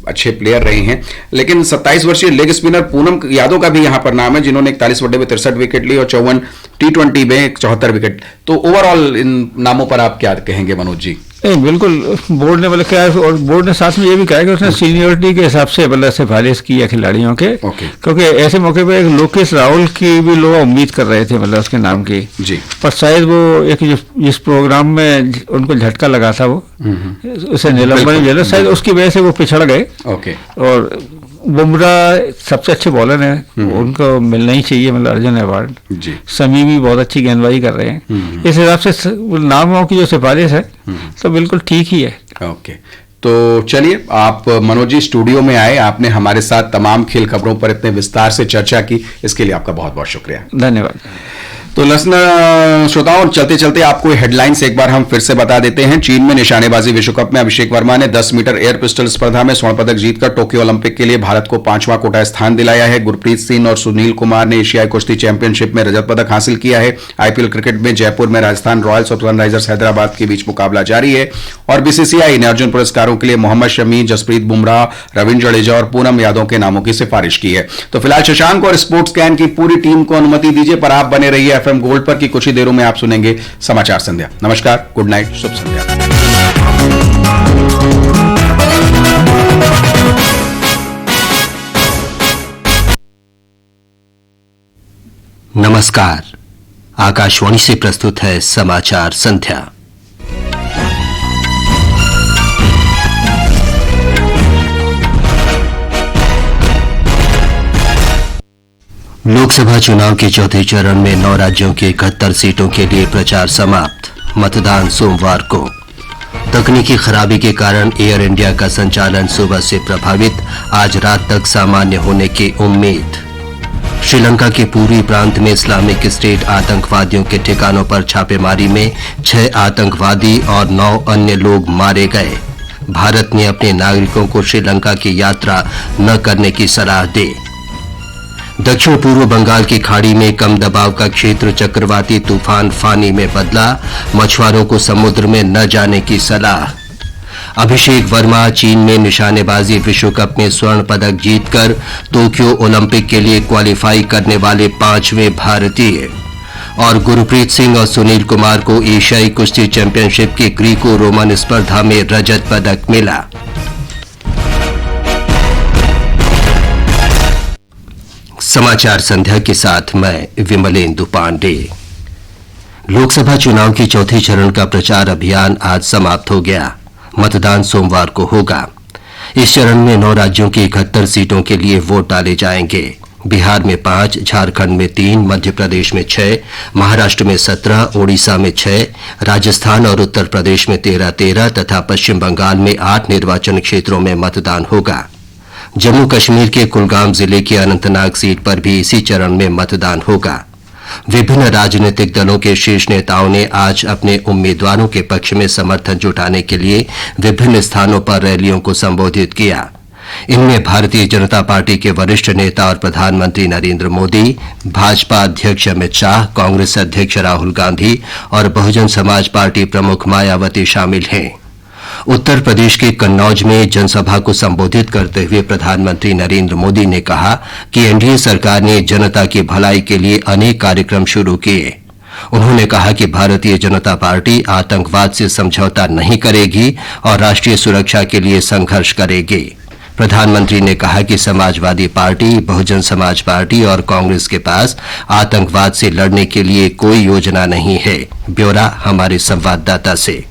अच्छे प्लेयर रहे हैं, लेकिन 27 वर्षीय लेग स्पिनर पूनम यादव का भी यहां पर नाम है, जिन्होंने 41 वनडे में 63 विकेट ली और 54 T20 में 74 विकेट। तो ओवरऑल इन नामों पर आप क्या कहेंगे मनोज जी? बिल्कुल, बोर्ड ने मतलब क्या है, और बोर्ड ने साथ में ये भी कहा कि उसने सीनियरिटी के हिसाब से मतलब सिफारिश की है खिलाड़ियों के, क्योंकि ऐसे मौके पे एक लोकेश राहुल की भी लोग उम्मीद कर रहे थे मतलब उसके नाम की जी, पर शायद वो एक जिस प्रोग्राम में उनको झटका लगा था वो उसे निलंबन मिला, शायद उसकी वजह से वो पिछड़ गए। और बुमराह सबसे अच्छे बॉलर हैं, उनको मिलना ही चाहिए मतलब अर्जुन अवार्ड जी। शमी भी बहुत अच्छी गेंदबाजी कर रहे हैं, इस हिसाब से नामों की जो सिफारिश है तो बिल्कुल ठीक ही है। ओके, तो चलिए, आप मनोज जी स्टूडियो में आए, आपने हमारे साथ तमाम खेल खबरों पर इतने विस्तार से चर्चा की, इसके लिए आपका बहुत बहुत शुक्रिया। धन्यवाद। तो श्रोताओं, चलते चलते आपको हेडलाइंस एक बार हम फिर से बता देते हैं। चीन में निशानेबाजी विश्व कप में अभिषेक वर्मा ने 10 मीटर एयर पिस्टल स्पर्धा में स्वर्ण पदक जीतकर टोक्यो ओलंपिक के लिए भारत को 5वां कोटा स्थान दिलाया है। गुरप्रीत सिंह और सुनील कुमार ने एशियाई कुश्ती चैंपियनशिप में रजत पदक हासिल किया है। आईपीएल क्रिकेट में जयपुर में राजस्थान रॉयल्स और सनराइजर्स हैदराबाद के बीच मुकाबला जारी है। और बीसीसीआई ने अर्जुन पुरस्कारों के लिए मोहम्मद शमी, जसप्रीत बुमराह, रविंद्र जडेजा और पूनम यादव के नामों की सिफारिश की है। तो फिलहाल शशांक और स्पोर्ट्स कैन की पूरी टीम को अनुमति दीजिए, पर आप बने रहिए एफएम गोल्ड पर कि कुछ ही देरों में आप सुनेंगे समाचार संध्या। नमस्कार, गुड नाइट, शुभ संध्या। नमस्कार, आकाशवाणी से प्रस्तुत है समाचार संध्या। लोकसभा चुनाव के चौथे चरण में 9 राज्यों की 71 सीटों के लिए प्रचार समाप्त। मतदान सोमवार को। तकनीकी खराबी के कारण एयर इंडिया का संचालन सुबह से प्रभावित, आज रात तक सामान्य होने की उम्मीद। श्रीलंका के पूर्वी प्रांत में इस्लामिक स्टेट आतंकवादियों के ठिकानों पर छापेमारी में 6 आतंकवादी और 9 अन्य लोग मारे गए। भारत ने अपने नागरिकों को श्रीलंका की यात्रा न करने की सलाह दी। दक्षिण पूर्व बंगाल की खाड़ी में कम दबाव का क्षेत्र चक्रवाती तूफान फानी में बदला, मछुआरों को समुद्र में न जाने की सलाह। अभिषेक वर्मा चीन में निशानेबाजी विश्व कप में स्वर्ण पदक जीतकर टोक्यो ओलंपिक के लिए क्वालिफाई करने वाले 5वें भारतीय। और गुरप्रीत सिंह और सुनील कुमार को एशियाई कुश्ती चैंपियनशिप की ग्रीको रोमन स्पर्धा में रजत पदक मिला। समाचार संध्या के साथ मैं विमलेंदु पांडे। लोकसभा चुनाव के चौथे चरण का प्रचार अभियान आज समाप्त हो गया। मतदान सोमवार को होगा। इस चरण में 9 राज्यों की 71 सीटों के लिए वोट डाले जाएंगे। बिहार में 5, झारखंड में 3, मध्य प्रदेश में 6, महाराष्ट्र में 17, ओडिशा में 6, राजस्थान और उत्तर प्रदेश में 13 तथा पश्चिम बंगाल में 8 निर्वाचन क्षेत्रों में मतदान होगा। जम्मू कश्मीर के कुलगाम जिले की अनंतनाग सीट पर भी इसी चरण में मतदान होगा। विभिन्न राजनीतिक दलों के शीर्ष नेताओं ने आज अपने उम्मीदवारों के पक्ष में समर्थन जुटाने के लिए विभिन्न स्थानों पर रैलियों को संबोधित किया। इनमें भारतीय जनता पार्टी के वरिष्ठ नेता और प्रधानमंत्री नरेंद्र मोदी, भाजपा अध्यक्ष अमित शाह, कांग्रेस अध्यक्ष राहुल गांधी और बहुजन समाज पार्टी प्रमुख मायावती शामिल हैं। उत्तर प्रदेश के कन्नौज में जनसभा को संबोधित करते हुए प्रधानमंत्री नरेंद्र मोदी ने कहा कि एनडीए सरकार ने जनता की भलाई के लिए अनेक कार्यक्रम शुरू किए। उन्होंने कहा कि भारतीय जनता पार्टी आतंकवाद से समझौता नहीं करेगी और राष्ट्रीय सुरक्षा के लिए संघर्ष करेगी। प्रधानमंत्री ने कहा कि समाजवादी पार्टी, बहुजन समाज पार्टी और कांग्रेस के पास आतंकवाद से लड़ने के लिए कोई योजना नहीं है। ब्यौरा हमारे संवाददाता से।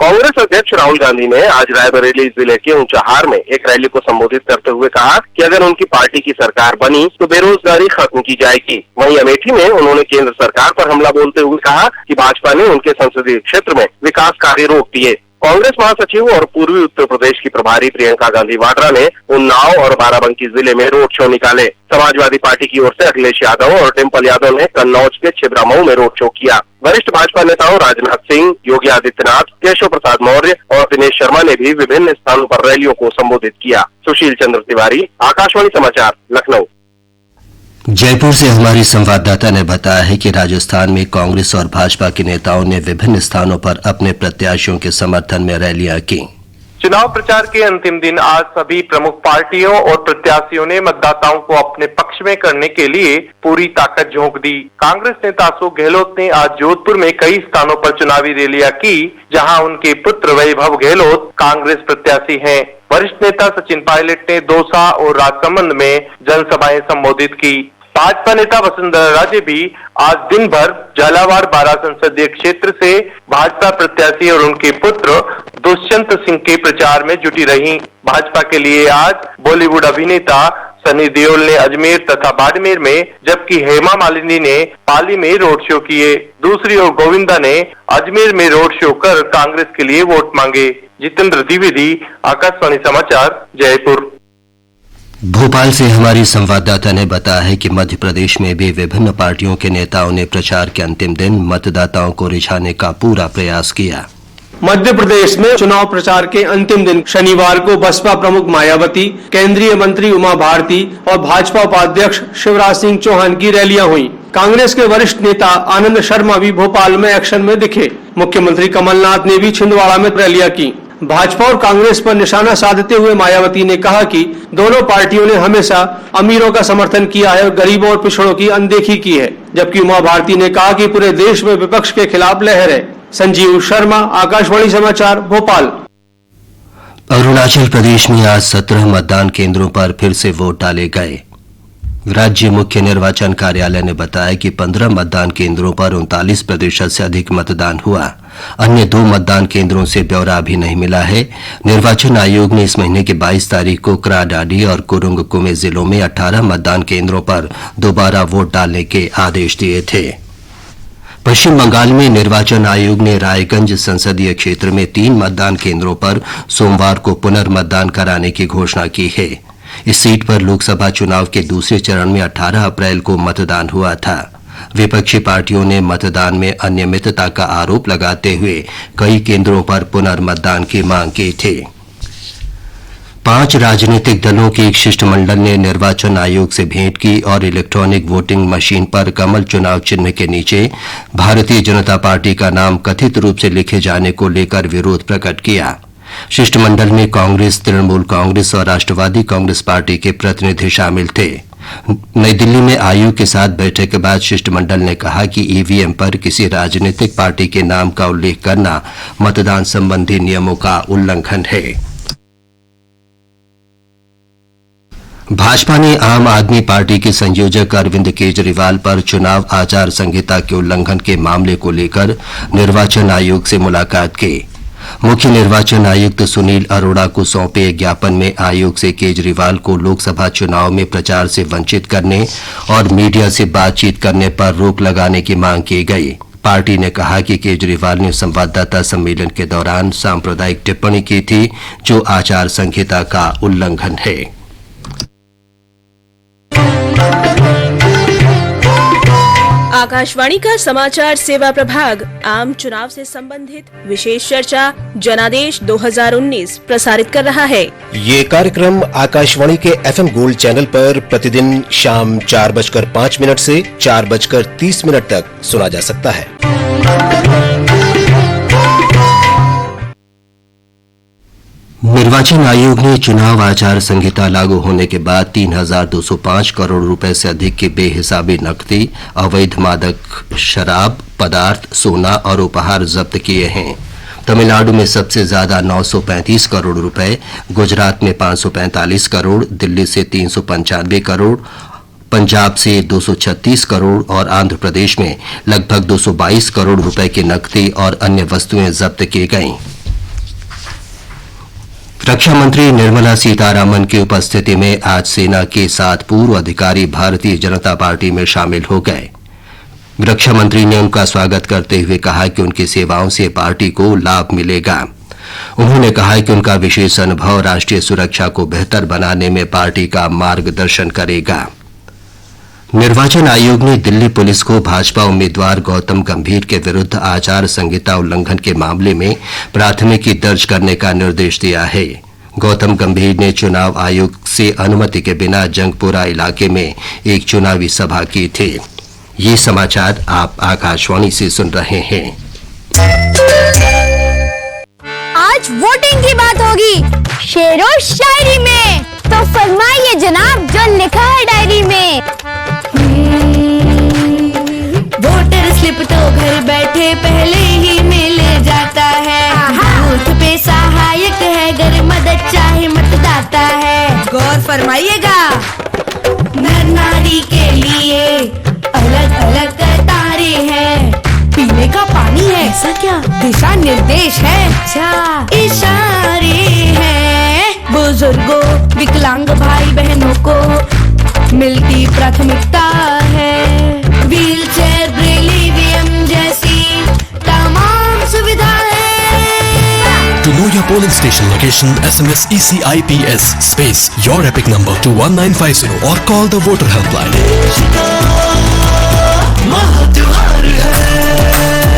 कांग्रेस अध्यक्ष राहुल गांधी ने आज रायबरेली जिले के ऊंचाहार में एक रैली को संबोधित करते हुए कहा कि अगर उनकी पार्टी की सरकार बनी तो बेरोजगारी खत्म की जाएगी। वहीं अमेठी में उन्होंने केंद्र सरकार पर हमला बोलते हुए कहा कि भाजपा ने उनके संसदीय क्षेत्र में विकास कार्य रोक दिए। कांग्रेस महासचिव और पूर्वी उत्तर प्रदेश की प्रभारी प्रियंका गांधी वाड्रा ने उन्नाव और बाराबंकी जिले में रोड शो निकाले। समाजवादी पार्टी की ओर से अखिलेश यादव और डिम्पल यादव ने कन्नौज के छिबरामऊ में रोड शो किया। वरिष्ठ भाजपा नेताओं राजनाथ सिंह, योगी आदित्यनाथ, केशव प्रसाद मौर्य और दिनेश शर्मा ने भी विभिन्न स्थानों पर रैलियों को संबोधित किया। सुशील चंद्र तिवारी, आकाशवाणी समाचार, लखनऊ। जयपुर से हमारी संवाददाता ने बताया है कि राजस्थान में कांग्रेस और भाजपा के नेताओं ने विभिन्न स्थानों पर अपने प्रत्याशियों के समर्थन में रैलियां की। चुनाव प्रचार के अंतिम दिन आज सभी प्रमुख पार्टियों और प्रत्याशियों ने मतदाताओं को अपने पक्ष में करने के लिए पूरी ताकत झोंक दी। कांग्रेस नेता अशोक गहलोत ने आज जोधपुर में कई स्थानों पर चुनावी रैलियां की, जहां उनके पुत्र वैभव गहलोत कांग्रेस प्रत्याशी हैं। वरिष्ठ नेता सचिन पायलट ने दौसा और राजसमंद में जनसभाएं संबोधित की। भाजपा नेता वसुंधरा राजे भी आज दिन भर झालावाड़ बारा संसदीय क्षेत्र से भाजपा प्रत्याशी और उनके पुत्र दुष्यंत सिंह के प्रचार में जुटी रहीं। भाजपा के लिए आज बॉलीवुड अभिनेता सनी देओल ने अजमेर तथा बाड़मेर में, जबकि हेमा मालिनी ने पाली में रोड शो किए। दूसरी ओर गोविंदा ने अजमेर में रोड शो कर कांग्रेस के लिए वोट मांगे। जितेंद्र द्विवेदी, आकाशवाणी समाचार, जयपुर। भोपाल से हमारी संवाददाता ने बताया है कि मध्य प्रदेश में भी विभिन्न पार्टियों के नेताओं ने प्रचार के अंतिम दिन मतदाताओं को रिझाने का पूरा प्रयास किया। मध्य प्रदेश में चुनाव प्रचार के अंतिम दिन शनिवार को बसपा प्रमुख मायावती, केंद्रीय मंत्री उमा भारती और भाजपा उपाध्यक्ष शिवराज सिंह चौहान की रैलियां हुई। कांग्रेस के वरिष्ठ नेता आनंद शर्मा भी भोपाल में एक्शन में दिखे। मुख्यमंत्री कमलनाथ ने भी छिंदवाड़ा में रैलियां की। भाजपा और कांग्रेस पर निशाना साधते हुए मायावती ने कहा कि दोनों पार्टियों ने हमेशा अमीरों का समर्थन किया है और गरीबों और पिछड़ों की अनदेखी की है, जबकि उमा भारती ने कहा कि पूरे देश में विपक्ष के खिलाफ लहर है। संजीव शर्मा, आकाशवाणी समाचार, भोपाल। अरुणाचल प्रदेश में आज 17 मतदान केंद्रों पर फिर से वोट डाले गए। राज्य मुख्य निर्वाचन कार्यालय ने बताया कि 15 मतदान केंद्रों पर 39% से अधिक मतदान हुआ। अन्य 2 मतदान केंद्रों से ब्यौरा अभी नहीं मिला है। निर्वाचन आयोग ने इस महीने की 22 तारीख को क्राडाडी और कुरुंग कुमे जिलों में 18 मतदान केंद्रों पर दोबारा वोट डालने के आदेश दिए थे। पश्चिम बंगाल में निर्वाचन आयोग ने रायगंज संसदीय क्षेत्र में 3 मतदान केंद्रों पर सोमवार को पुनर्मतदान कराने की घोषणा की है। इस सीट पर लोकसभा चुनाव के दूसरे चरण में 18 अप्रैल को मतदान हुआ था। विपक्षी पार्टियों ने मतदान में अनियमितता का आरोप लगाते हुए कई केंद्रों पर पुनर्मतदान की मांग की थी। 5 राजनीतिक दलों के एक शिष्टमंडल ने निर्वाचन आयोग से भेंट की और इलेक्ट्रॉनिक वोटिंग मशीन पर कमल चुनाव चिन्ह के नीचे भारतीय जनता पार्टी का नाम कथित रूप से लिखे जाने को लेकर विरोध प्रकट किया। शिष्टमंडल में कांग्रेस, तृणमूल कांग्रेस और राष्ट्रवादी कांग्रेस पार्टी के प्रतिनिधि शामिल थे। नई दिल्ली में आयोग के साथ बैठक के बाद शिष्टमंडल ने कहा कि ईवीएम पर किसी राजनीतिक पार्टी के नाम का उल्लेख करना मतदान संबंधी नियमों का उल्लंघन है। भाजपा ने आम आदमी पार्टी के संयोजक अरविंद केजरीवाल पर चुनाव आचार संहिता के उल्लंघन के मामले को लेकर निर्वाचन आयोग से मुलाकात की। मुख्य निर्वाचन आयुक्त सुनील अरोड़ा को सौंपे ज्ञापन में आयोग से केजरीवाल को लोकसभा चुनाव में प्रचार से वंचित करने और मीडिया से बातचीत करने पर रोक लगाने की मांग की गई। पार्टी ने कहा कि केजरीवाल ने संवाददाता सम्मेलन के दौरान सांप्रदायिक टिप्पणी की थी, जो आचार संहिता का उल्लंघन है। आकाशवाणी का समाचार सेवा प्रभाग आम चुनाव से संबंधित विशेष चर्चा जनादेश 2019 प्रसारित कर रहा है। ये कार्यक्रम आकाशवाणी के FM गोल्ड चैनल पर प्रतिदिन शाम 4:05 से 4:30 तक सुना जा सकता है। निर्वाचन आयोग ने चुनाव आचार संहिता लागू होने के बाद 3,205 करोड़ रुपए से अधिक की बेहिसाबी नकदी, अवैध मादक शराब पदार्थ, सोना और उपहार जब्त किए हैं। तमिलनाडु में सबसे ज्यादा 935 करोड़ रुपए, गुजरात में 545 करोड़, दिल्ली से 395 करोड़, पंजाब से 236 करोड़ और आंध्र प्रदेश में लगभग 222 करोड़ रुपए की नकदी और अन्य वस्तुएं जब्त की गईं। रक्षा मंत्री निर्मला सीतारामन की उपस्थिति में आज सेना के 7 पूर्व अधिकारी भारतीय जनता पार्टी में शामिल हो गए। रक्षा मंत्री ने उनका स्वागत करते हुए कहा कि उनकी सेवाओं से पार्टी को लाभ मिलेगा। उन्होंने कहा कि उनका विशेष अनुभव राष्ट्रीय सुरक्षा को बेहतर बनाने में पार्टी का मार्गदर्शन करेगा। निर्वाचन आयोग ने दिल्ली पुलिस को भाजपा उम्मीदवार गौतम गंभीर के विरुद्ध आचार संहिता उल्लंघन के मामले में प्राथमिकी दर्ज करने का निर्देश दिया है। गौतम गंभीर ने चुनाव आयोग से अनुमति के बिना जंगपुरा इलाके में एक चुनावी सभा की थी। ये समाचार आप आकाशवाणी से सुन रहे हैं। आज वोटिंग की बात होगी शेर और शायरी में, तो फरमाइए जनाब जो लिखा है डायरी में। वोटर स्लिप तो घर बैठे पहले ही मिल जाता है। बूथ पे सहायक है, अगर मदद चाहे मतदाता है। गौर फरमाइएगा, नर नारी के लिए अलग अलग तारे हैं। पीने का पानी है, ऐसा क्या? दिशा निर्देश है, अच्छा इशारे हैं। बुजुर्गों, विकलांग भाई बहनों को मिलती प्राथमिकता है। व्हील चेयर, ब्रेली, जैसी तमाम सुविधा है। To know your polling station location, SMS ECIPS space your epic number to 1950 or call the voter helpline.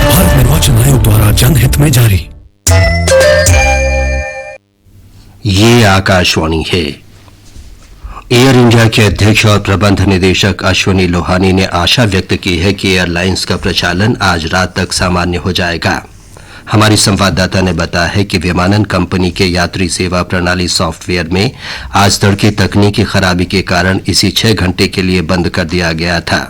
Bharat निर्वाचन आयोग द्वारा जनहित में जारी। ये आकाशवाणी है। एयर इंडिया के अध्यक्ष और प्रबंध निदेशक अश्वनी लोहानी ने आशा व्यक्त की है कि एयरलाइंस का प्रचालन आज रात तक सामान्य हो जाएगा। हमारी संवाददाता ने बताया है कि विमानन कंपनी के यात्री सेवा प्रणाली सॉफ्टवेयर में आज तड़के तकनीकी खराबी के कारण इसी 6 घंटे के लिए बंद कर दिया गया था।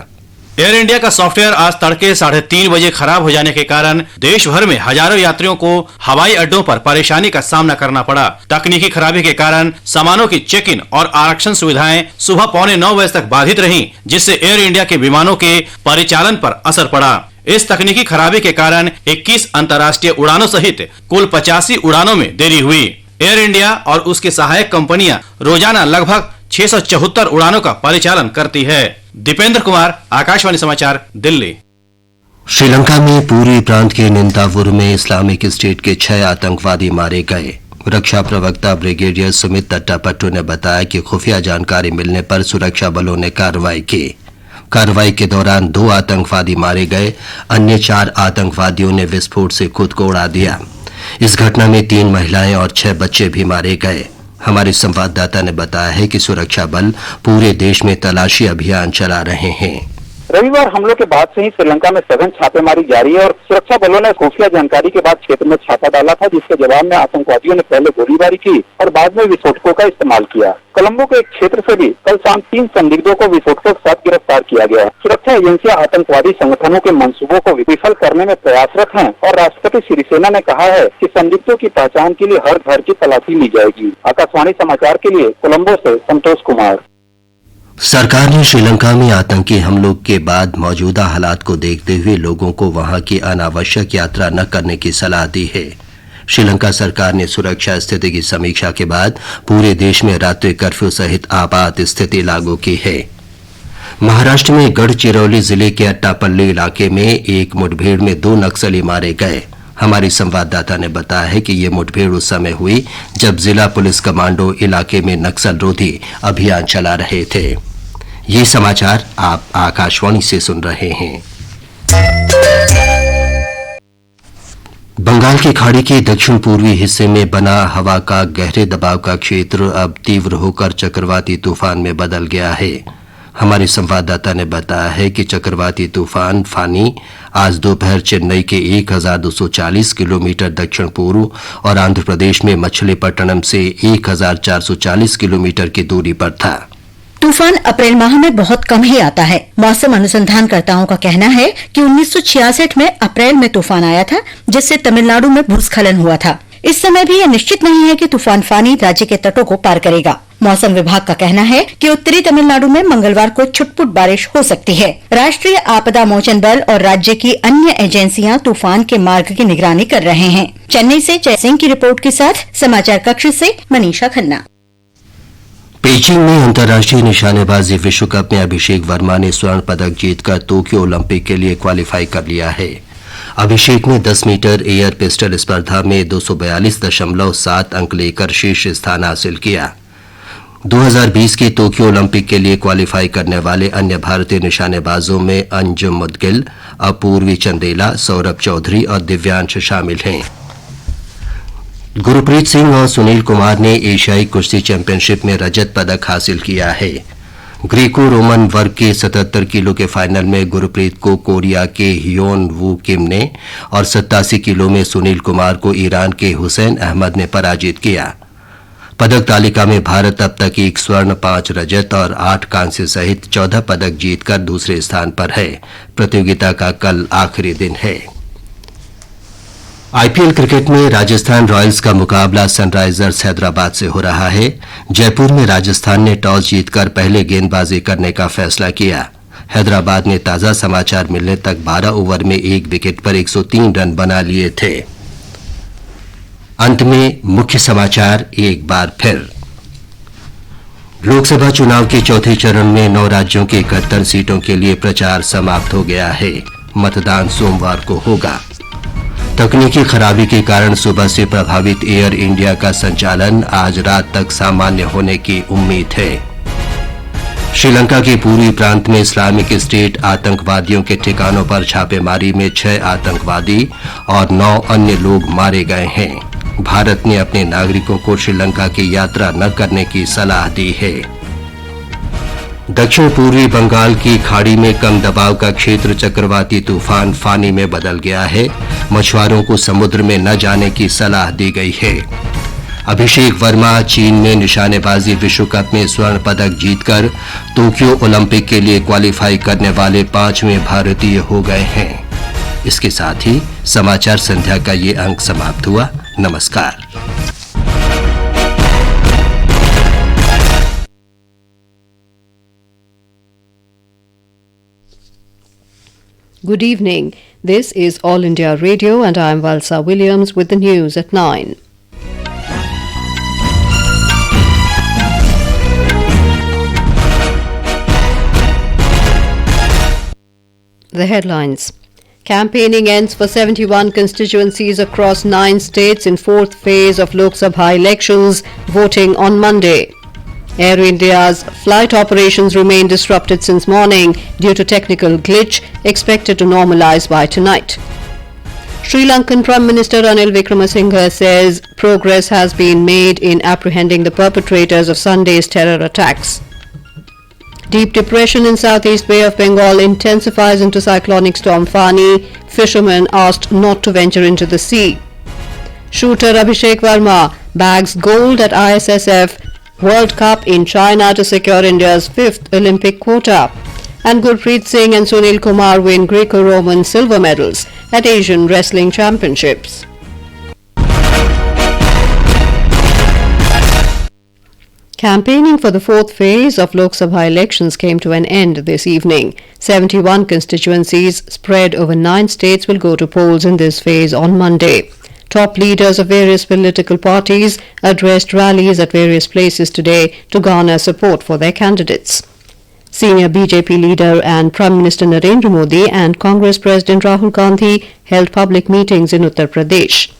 एयर इंडिया का सॉफ्टवेयर आज तड़के 3:30 बजे खराब हो जाने के कारण देश भर में हजारों यात्रियों को हवाई अड्डों पर परेशानी का सामना करना पड़ा। तकनीकी खराबी के कारण सामानों की चेक इन और आरक्षण सुविधाएं सुबह 8:45 बजे तक बाधित रहीं, जिससे एयर इंडिया के विमानों के परिचालन पर असर पड़ा। इस तकनीकी खराबी के कारण 21 अंतर्राष्ट्रीय उड़ानों सहित कुल 85 उड़ानों में देरी हुई। एयर इंडिया और उसके सहायक कंपनियां रोजाना लगभग 674 उड़ानों का परिचालन करती है। दीपेंद्र कुमार, आकाशवाणी समाचार, दिल्ली। श्रीलंका में पूर्वी प्रांत के निंदावुर में इस्लामिक स्टेट के 6 आतंकवादी मारे गए। रक्षा प्रवक्ता ब्रिगेडियर सुमित तट्टापट्टू ने बताया कि खुफिया जानकारी मिलने पर सुरक्षा बलों ने कार्रवाई की। कार्रवाई के दौरान 2 आतंकवादी मारे गए, अन्य 4 आतंकवादियों ने विस्फोट से खुद को उड़ा दिया। इस घटना में 3 महिलाएं और 6 बच्चे भी मारे गए। हमारे संवाददाता ने बताया है कि सुरक्षा बल पूरे देश में तलाशी अभियान चला रहे हैं। रविवार हमलों के बाद से ही श्रीलंका में सघन छापेमारी जारी है और सुरक्षा बलों ने खुफिया जानकारी के बाद क्षेत्र में छापा डाला था, जिसके जवाब में आतंकवादियों ने पहले गोलीबारी की और बाद में विस्फोटकों का इस्तेमाल किया। कोलंबो के एक क्षेत्र से भी कल शाम 3 संदिग्धों को विस्फोटकों के साथ गिरफ्तार किया गया। सुरक्षा एजेंसियां आतंकवादी संगठनों के मंसूबों को विफल करने में प्रयासरत हैं और राष्ट्रपति सिरिसेना ने कहा है कि संदिग्धों की पहचान के लिए हर घर की तलाशी ली जाएगी। आकाशवाणी समाचार के लिए कोलंबो से संतोष कुमार। सरकार ने श्रीलंका में आतंकी हमलों के बाद मौजूदा हालात को देखते हुए लोगों को वहां की अनावश्यक यात्रा न करने की सलाह दी है। श्रीलंका सरकार ने सुरक्षा स्थिति की समीक्षा के बाद पूरे देश में रात्रि कर्फ्यू सहित आपात स्थिति लागू की है। महाराष्ट्र में गढ़चिरौली जिले के अट्टापल्ली इलाके में एक मुठभेड़ में 2 नक्सली मारे गए। हमारी संवाददाता ने बताया है कि ये मुठभेड़ उस समय हुई जब जिला पुलिस कमांडो इलाके में नक्सल रोधी अभियान चला रहे थे। ये समाचार आप आकाशवाणी से सुन रहे हैं। बंगाल की खाड़ी के दक्षिण पूर्वी हिस्से में बना हवा का गहरे दबाव का क्षेत्र अब तीव्र होकर चक्रवाती तूफान में बदल गया है। हमारे संवाददाता ने बताया है कि चक्रवाती तूफान फानी आज दोपहर चेन्नई के 1240 किलोमीटर दक्षिण पूर्व और आंध्र प्रदेश में मछलीपट्टनम से 1440 किलोमीटर की दूरी पर था। तूफान अप्रैल माह में बहुत कम ही आता है। मौसम अनुसंधानकर्ताओं का कहना है कि 1966 में अप्रैल में तूफान आया था, जिससे तमिलनाडु में भूस्खलन हुआ था। इस समय भी यह निश्चित नहीं है कि तूफान फानी राज्य के तटों को पार करेगा। मौसम विभाग का कहना है कि उत्तरी तमिलनाडु में मंगलवार को छुटपुट बारिश हो सकती है। राष्ट्रीय आपदा मोचन बल और राज्य की अन्य एजेंसियां तूफान के मार्ग की निगरानी कर रहे हैं। चेन्नई से जयसिंह की रिपोर्ट के साथ समाचार कक्ष से मनीषा खन्ना। पेइचिंग में अंतर्राष्ट्रीय निशानेबाजी विश्व कप में अभिषेक वर्मा ने स्वर्ण पदक जीतकर टोक्यो ओलंपिक के लिए क्वालिफाई कर लिया है। अभिषेक ने 10 मीटर एयर पिस्टल स्पर्धा में 242.7 अंक लेकर शीर्ष स्थान हासिल किया। 2020 के टोक्यो ओलंपिक के लिए क्वालिफाई करने वाले अन्य भारतीय निशानेबाजों में अंजुम मुदगिल, अपूर्वी चंदेला, सौरभ चौधरी और दिव्यांश शामिल हैं। गुरप्रीत सिंह और सुनील कुमार ने एशियाई कुश्ती चैंपियनशिप में रजत पदक हासिल किया है। ग्रीको रोमन वर्ग के 77 किलो के फाइनल में गुरप्रीत को कोरिया के हियोन वू किम ने और 87 किलो में सुनील कुमार को ईरान के हुसैन अहमद ने पराजित किया। पदक तालिका में भारत अब तक 1 स्वर्ण, 5 रजत और 8 कांस्य सहित 14 पदक जीतकर दूसरे स्थान पर है। प्रतियोगिता का कल आखिरी दिन है। आईपीएल क्रिकेट में राजस्थान रॉयल्स का मुकाबला सनराइजर्स हैदराबाद से हो रहा है। जयपुर में राजस्थान ने टॉस जीतकर पहले गेंदबाजी करने का फैसला किया। हैदराबाद ने ताजा समाचार मिलने तक 12 ओवर में 1 विकेट पर 103 रन बना लिए थे। अंत में मुख्य समाचार एक बार फिर। लोकसभा चुनाव के चौथे चरण में 9 राज्यों की 71 सीटों के लिए प्रचार समाप्त हो गया है। मतदान सोमवार को होगा। तकनीकी खराबी के कारण सुबह से प्रभावित एयर इंडिया का संचालन आज रात तक सामान्य होने की उम्मीद है। श्रीलंका के पूर्वी प्रांत में इस्लामिक स्टेट आतंकवादियों के ठिकानों पर छापेमारी में 6 आतंकवादी और 9 अन्य लोग मारे गए हैं। भारत ने अपने नागरिकों को श्रीलंका की यात्रा न करने की सलाह दी है। दक्षिण पूर्वी बंगाल की खाड़ी में कम दबाव का क्षेत्र चक्रवाती तूफान फानी में बदल गया है। मछुआरों को समुद्र में न जाने की सलाह दी गई है। अभिषेक वर्मा चीन में निशानेबाजी विश्व कप में स्वर्ण पदक जीतकर टोक्यो ओलंपिक के लिए क्वालिफाई करने वाले 5वें भारतीय हो गए हैं। इसके साथ ही समाचार संध्या का ये अंक समाप्त हुआ। नमस्कार। Good evening. This is All India Radio and I am Valsa Williams with the news at 9. The headlines. Campaigning ends for 71 constituencies across 9 states in 4th phase of Lok Sabha elections, voting on Monday. Air India's flight operations remain disrupted since morning due to technical glitch, expected to normalize by tonight. Sri Lankan Prime Minister Ranil Wickremesinghe says progress has been made in apprehending the perpetrators of Sunday's terror attacks. Deep depression in southeast Bay of Bengal intensifies into cyclonic storm Fani. Fishermen asked not to venture into the sea. Shooter Abhishek Verma bags gold at ISSF World Cup in China to secure India's 5th Olympic quota. And Gurpreet Singh and Sunil Kumar win Greco-Roman silver medals at Asian Wrestling Championships. Campaigning for the 4th phase of Lok Sabha elections came to an end this evening. 71 constituencies spread over 9 states will go to polls in this phase on Monday. Top leaders of various political parties addressed rallies at various places today to garner support for their candidates. Senior BJP leader and Prime Minister Narendra Modi and Congress President Rahul Gandhi held public meetings in Uttar Pradesh.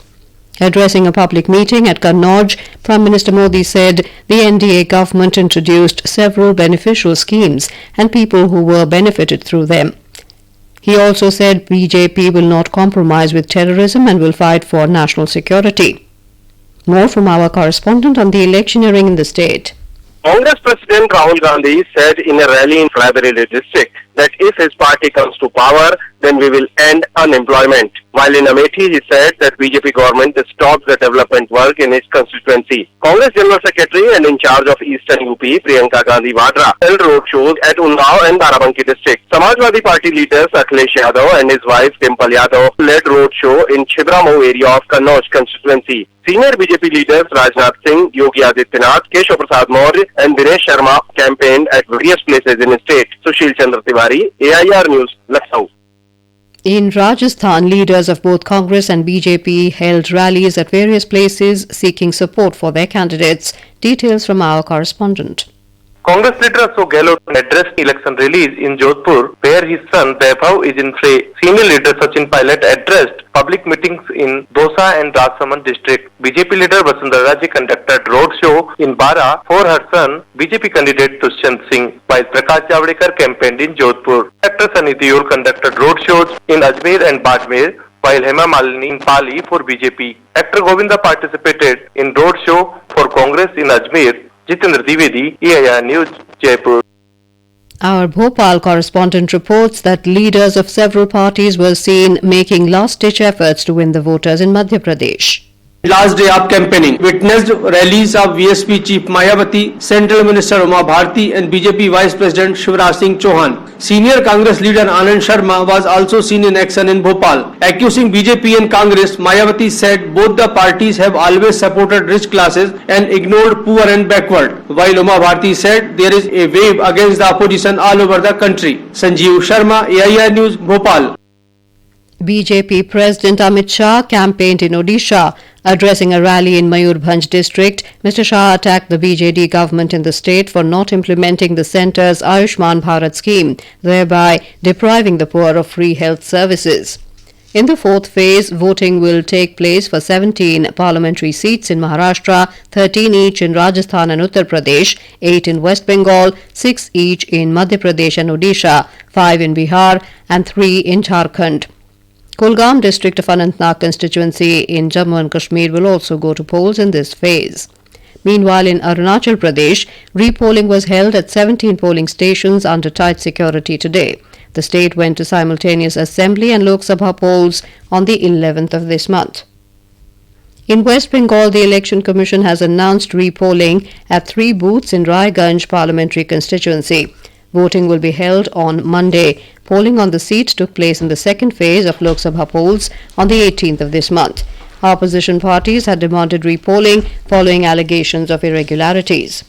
Addressing a public meeting at Kannauj, Prime Minister Modi said the NDA government introduced several beneficial schemes and people who were benefited through them. He also said BJP will not compromise with terrorism and will fight for national security. More from our correspondent on the electioneering in the state. Congress President Rahul Gandhi said in a rally in Raebareli district that if his party comes to power, then we will end unemployment. While in Amethi, he said that BJP government stopped the development work in his constituency. Congress General Secretary and in charge of Eastern UP, Priyanka Gandhi Vadra, held road shows at Unnao and Barabanki district. Samajwadi Party leaders Akhilesh Yadav and his wife Dimple Yadav led road show in Chhibramo area of Kannauj constituency. Senior BJP leaders Rajnath Singh, Yogi Adityanath, Keshav Prasad Maurya and Dinesh Sharma campaigned at various places in the state. Sushil Chandra Tiwari, AIR News, Lucknow. In Rajasthan, leaders of both Congress and BJP held rallies at various places seeking support for their candidates. Details from our correspondent. Congress leader Ashok Gehlot addressed election rallies in Jodhpur, where his son Vaibhav is in fray. Senior leader Sachin Pilot addressed public meetings in Dosa and Rajsamand district. BJP leader Vasundhara Raje conducted road show in Bara for her son, BJP candidate Dushyant Singh, while Prakash Javadekar campaigned in Jodhpur. Actor Sunny Deol conducted road shows in Ajmer and Bajmer, while Hema Malini in Pali for BJP. Actor Govinda participated in road show for Congress in Ajmer. Jitendra Dwivedi, AIR News, Jaipur. Our Bhopal correspondent reports that leaders of several parties were seen making last-ditch efforts to win the voters in Madhya Pradesh. Last day of campaigning witnessed rallies of VSP Chief Mayawati, Central Minister Uma Bharti and BJP Vice President Shivraj Singh Chauhan. Senior Congress leader Anand Sharma was also seen in action in Bhopal. Accusing BJP and Congress, Mayawati said both the parties have always supported rich classes and ignored poor and backward. While Uma Bharti said there is a wave against the opposition all over the country. Sanjeev Sharma, AIR News, Bhopal. BJP President Amit Shah campaigned in Odisha. Addressing a rally in Mayurbhanj district, Mr. Shah attacked the BJD government in the state for not implementing the centre's Ayushman Bharat scheme, thereby depriving the poor of free health services. In the fourth phase, voting will take place for 17 parliamentary seats in Maharashtra, 13 each in Rajasthan and Uttar Pradesh, 8 in West Bengal, 6 each in Madhya Pradesh and Odisha, 5 in Bihar and 3 in Jharkhand. Kulgam district of Anantnag constituency in Jammu and Kashmir will also go to polls in this phase. Meanwhile, in Arunachal Pradesh, repolling was held at 17 polling stations under tight security today. The state went to simultaneous assembly and Lok Sabha polls on the 11th of this month. In West Bengal, the Election Commission has announced repolling at 3 booths in Raiganj parliamentary constituency. Voting will be held on Monday. Polling on the seat took place in the second phase of Lok Sabha polls on the 18th of this month. Opposition parties had demanded repolling following allegations of irregularities.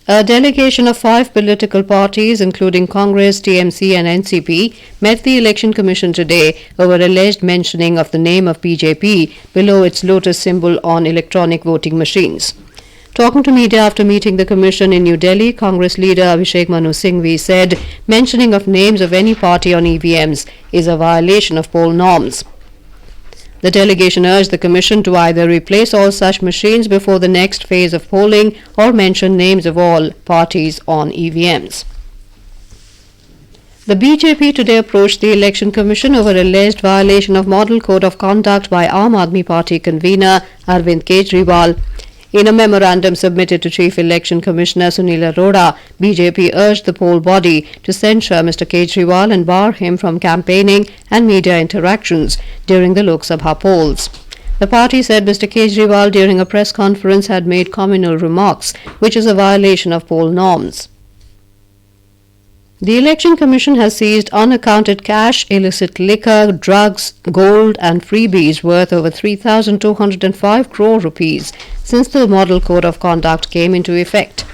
A delegation of 5 political parties, including Congress, TMC and NCP, met the Election Commission today over alleged mentioning of the name of BJP below its lotus symbol on electronic voting machines. Talking to media after meeting the Commission in New Delhi, Congress leader Abhishek Manu Singhvi said mentioning of names of any party on EVMs is a violation of poll norms. The delegation urged the Commission to either replace all such machines before the next phase of polling or mention names of all parties on EVMs. The BJP today approached the Election Commission over alleged violation of Model Code of Conduct by Aam Aadmi Party convener Arvind Kejriwal. In a memorandum submitted to Chief Election Commissioner Sunil Arora, BJP urged the poll body to censure Mr. Kejriwal and bar him from campaigning and media interactions during the Lok Sabha polls. The party said Mr. Kejriwal during a press conference had made communal remarks, which is a violation of poll norms. The Election Commission has seized unaccounted cash, illicit liquor, drugs, gold and freebies worth over 3,205 crore rupees since the Model Code of Conduct came into effect.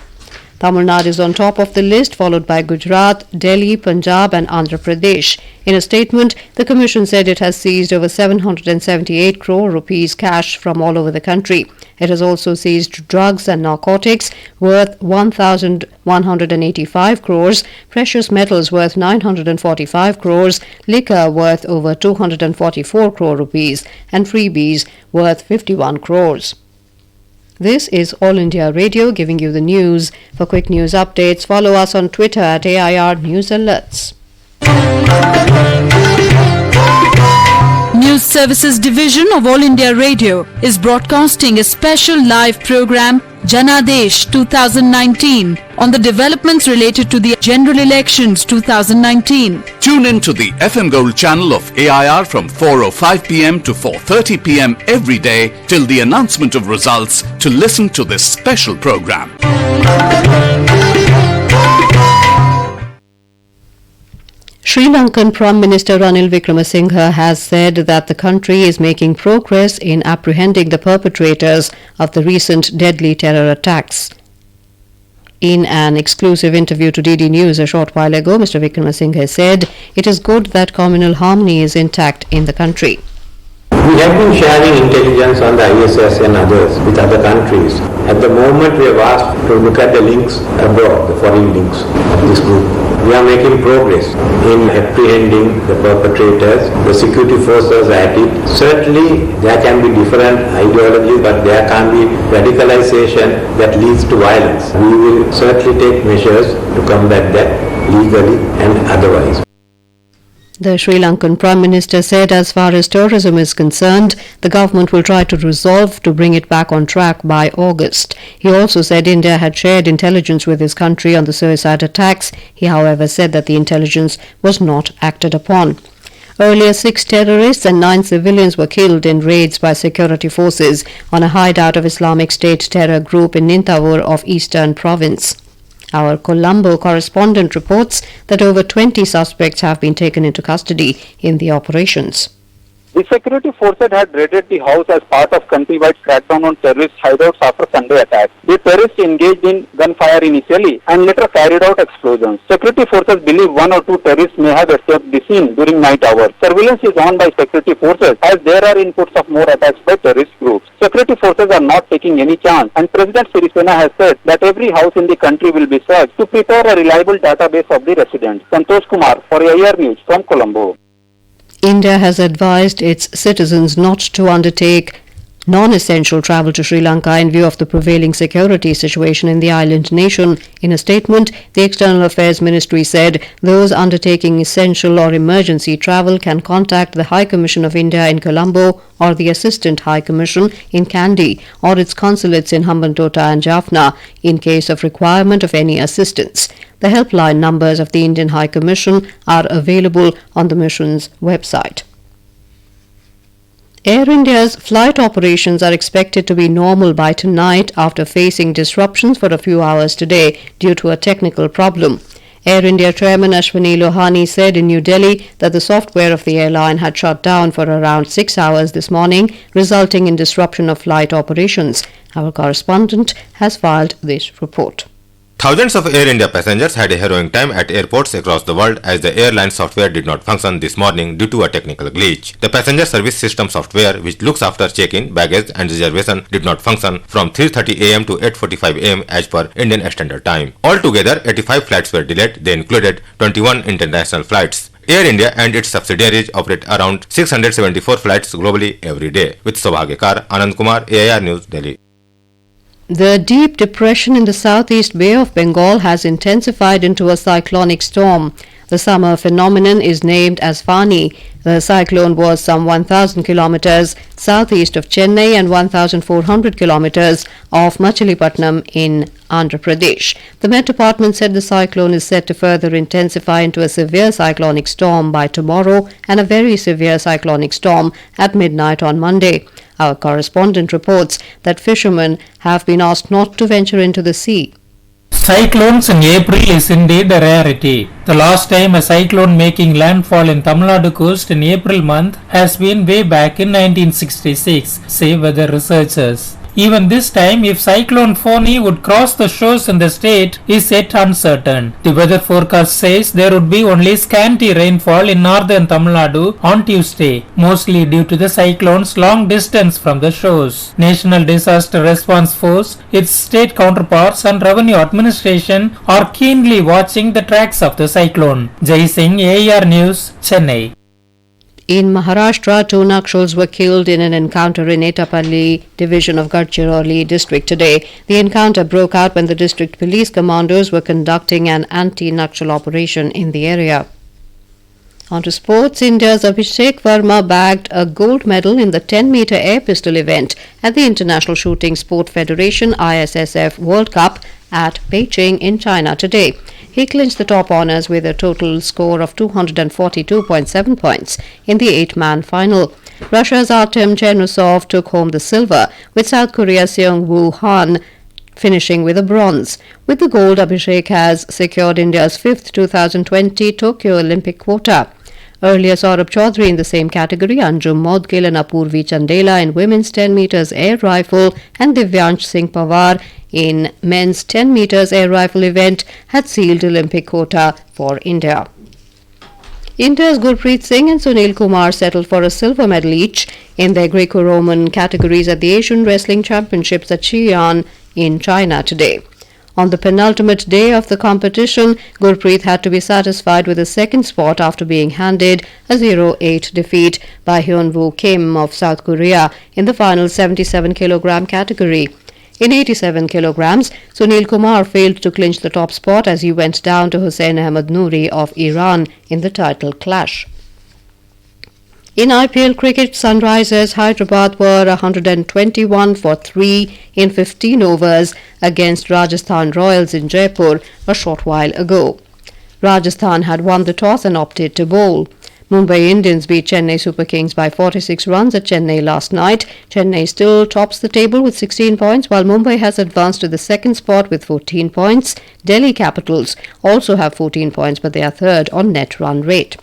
Tamil Nadu is on top of the list, followed by Gujarat, Delhi, Punjab and Andhra Pradesh. In a statement, the Commission said it has seized over 778 crore rupees cash from all over the country. It has also seized drugs and narcotics worth 1,185 crores, precious metals worth 945 crores, liquor worth over 244 crore rupees, and freebies worth 51 crores. This is All India Radio giving you the news. For quick news updates, follow us on Twitter at AIR News Alerts. News Services Division of All India Radio is broadcasting a special live program Janadesh 2019 on the developments related to the general elections 2019. Tune in to the FM Gold channel of AIR from 4:05 p.m. to 4:30 p.m. every day till the announcement of results to listen to this special program. Sri Lankan Prime Minister Ranil Wickremesinghe has said that the country is making progress in apprehending the perpetrators of the recent deadly terror attacks. In an exclusive interview to DD News a short while ago, Mr. Wickremesinghe said it is good that communal harmony is intact in the country. We have been sharing intelligence on the ISS and others with other countries. At the moment, we have asked to look at the links abroad, the foreign links of this group. We are making progress in apprehending the perpetrators. The security forces are at it. Certainly, there can be different ideologies, but there can be radicalization that leads to violence. We will certainly take measures to combat that legally and otherwise. The Sri Lankan Prime Minister said as far as tourism is concerned, the government will try to resolve to bring it back on track by August. He also said India had shared intelligence with his country on the suicide attacks. He, however, said that the intelligence was not acted upon. Earlier, 6 terrorists and 9 civilians were killed in raids by security forces on a hideout of Islamic State terror group in Ninthavur of Eastern Province. Our Colombo correspondent reports that over 20 suspects have been taken into custody in the operations. The security forces had raided the house as part of countrywide crackdown on terrorist hideouts after Sunday attack. The terrorists engaged in gunfire initially and later carried out explosions. Security forces believe 1 or 2 terrorists may have escaped the scene during night hours. Surveillance is on by security forces as there are inputs of more attacks by terrorist groups. Security forces are not taking any chance, and President Sirisena has said that every house in the country will be searched to prepare a reliable database of the residents. Santosh Kumar for AIR News from Colombo. India has advised its citizens not to undertake non-essential travel to Sri Lanka in view of the prevailing security situation in the island nation. In a statement, the External Affairs Ministry said those undertaking essential or emergency travel can contact the High Commission of India in Colombo or the Assistant High Commission in Kandy or its consulates in Hambantota and Jaffna in case of requirement of any assistance. The helpline numbers of the Indian High Commission are available on the mission's website. Air India's flight operations are expected to be normal by tonight after facing disruptions for a few hours today due to a technical problem. Air India Chairman Ashwani Lohani said in New Delhi that the software of the airline had shut down for around 6 hours this morning, resulting in disruption of flight operations. Our correspondent has filed this report. Thousands of Air India passengers had a harrowing time at airports across the world as the airline software did not function this morning due to a technical glitch. The passenger service system software, which looks after check-in, baggage and reservation, did not function from 3:30 am to 8:45 am as per Indian Standard Time. Altogether, 85 flights were delayed. They included 21 international flights. Air India and its subsidiaries operate around 674 flights globally every day. With Saubhagyakar, Anand Kumar, AIR News, Delhi. The deep depression in the southeast Bay of Bengal has intensified into a cyclonic storm. The summer phenomenon is named as Fani. The cyclone was some 1,000 kilometers southeast of Chennai and 1,400 kilometers off Machilipatnam in Andhra Pradesh. The Met Department said the cyclone is set to further intensify into a severe cyclonic storm by tomorrow and a very severe cyclonic storm at midnight on Monday. Our correspondent reports that fishermen have been asked not to venture into the sea. Cyclones in April is indeed a rarity. The last time a cyclone making landfall in Tamil Nadu coast in April month has been way back in 1966, say weather researchers. Even this time, if Cyclone Fani would cross the shores in the state is yet uncertain. The weather forecast says there would be only scanty rainfall in northern Tamil Nadu on Tuesday, mostly due to the cyclone's long distance from the shores. National Disaster Response Force, its state counterparts and revenue administration are keenly watching the tracks of the cyclone. Jai Singh, AIR News, Chennai. In Maharashtra, 2 Naxals were killed in an encounter in Etapalli division of Gadchiroli district today. The encounter broke out when the district police commandos were conducting an anti-Naxal operation in the area. On to sports, India's Abhishek Verma bagged a gold medal in the 10-meter air pistol event at the International Shooting Sport Federation ISSF World Cup at Beijing in China today. He clinched the top honours with a total score of 242.7 points in the 8-man final. Russia's Artem Chernosov took home the silver, with South Korea's Seung-woo Han finishing with a bronze. With the gold, Abhishek has secured India's 5th 2020 Tokyo Olympic quota. Earlier, Saurabh Chaudhary in the same category, Anjum Modgil and Apurvi Chandela in women's 10 metres air rifle and Divyansh Singh Pawar in men's 10 metres air rifle event had sealed Olympic quota for India. India's Gurpreet Singh and Sunil Kumar settled for a silver medal each in their Greco-Roman categories at the Asian Wrestling Championships at Xi'an in China today. On the penultimate day of the competition, Gurpreet had to be satisfied with a second spot after being handed a 0-8 defeat by Hyun-woo Kim of South Korea in the final 77 kilogram category. In 87 kilograms, Sunil Kumar failed to clinch the top spot as he went down to Hussein Ahmed Noori of Iran in the title clash. In IPL cricket, Sunrisers Hyderabad were 121 for 3 in 15 overs against Rajasthan Royals in Jaipur a short while ago. Rajasthan had won the toss and opted to bowl. Mumbai Indians beat Chennai Super Kings by 46 runs at Chennai last night. Chennai still tops the table with 16 points, while Mumbai has advanced to the second spot with 14 points. Delhi Capitals also have 14 points, but they are third on net run rate.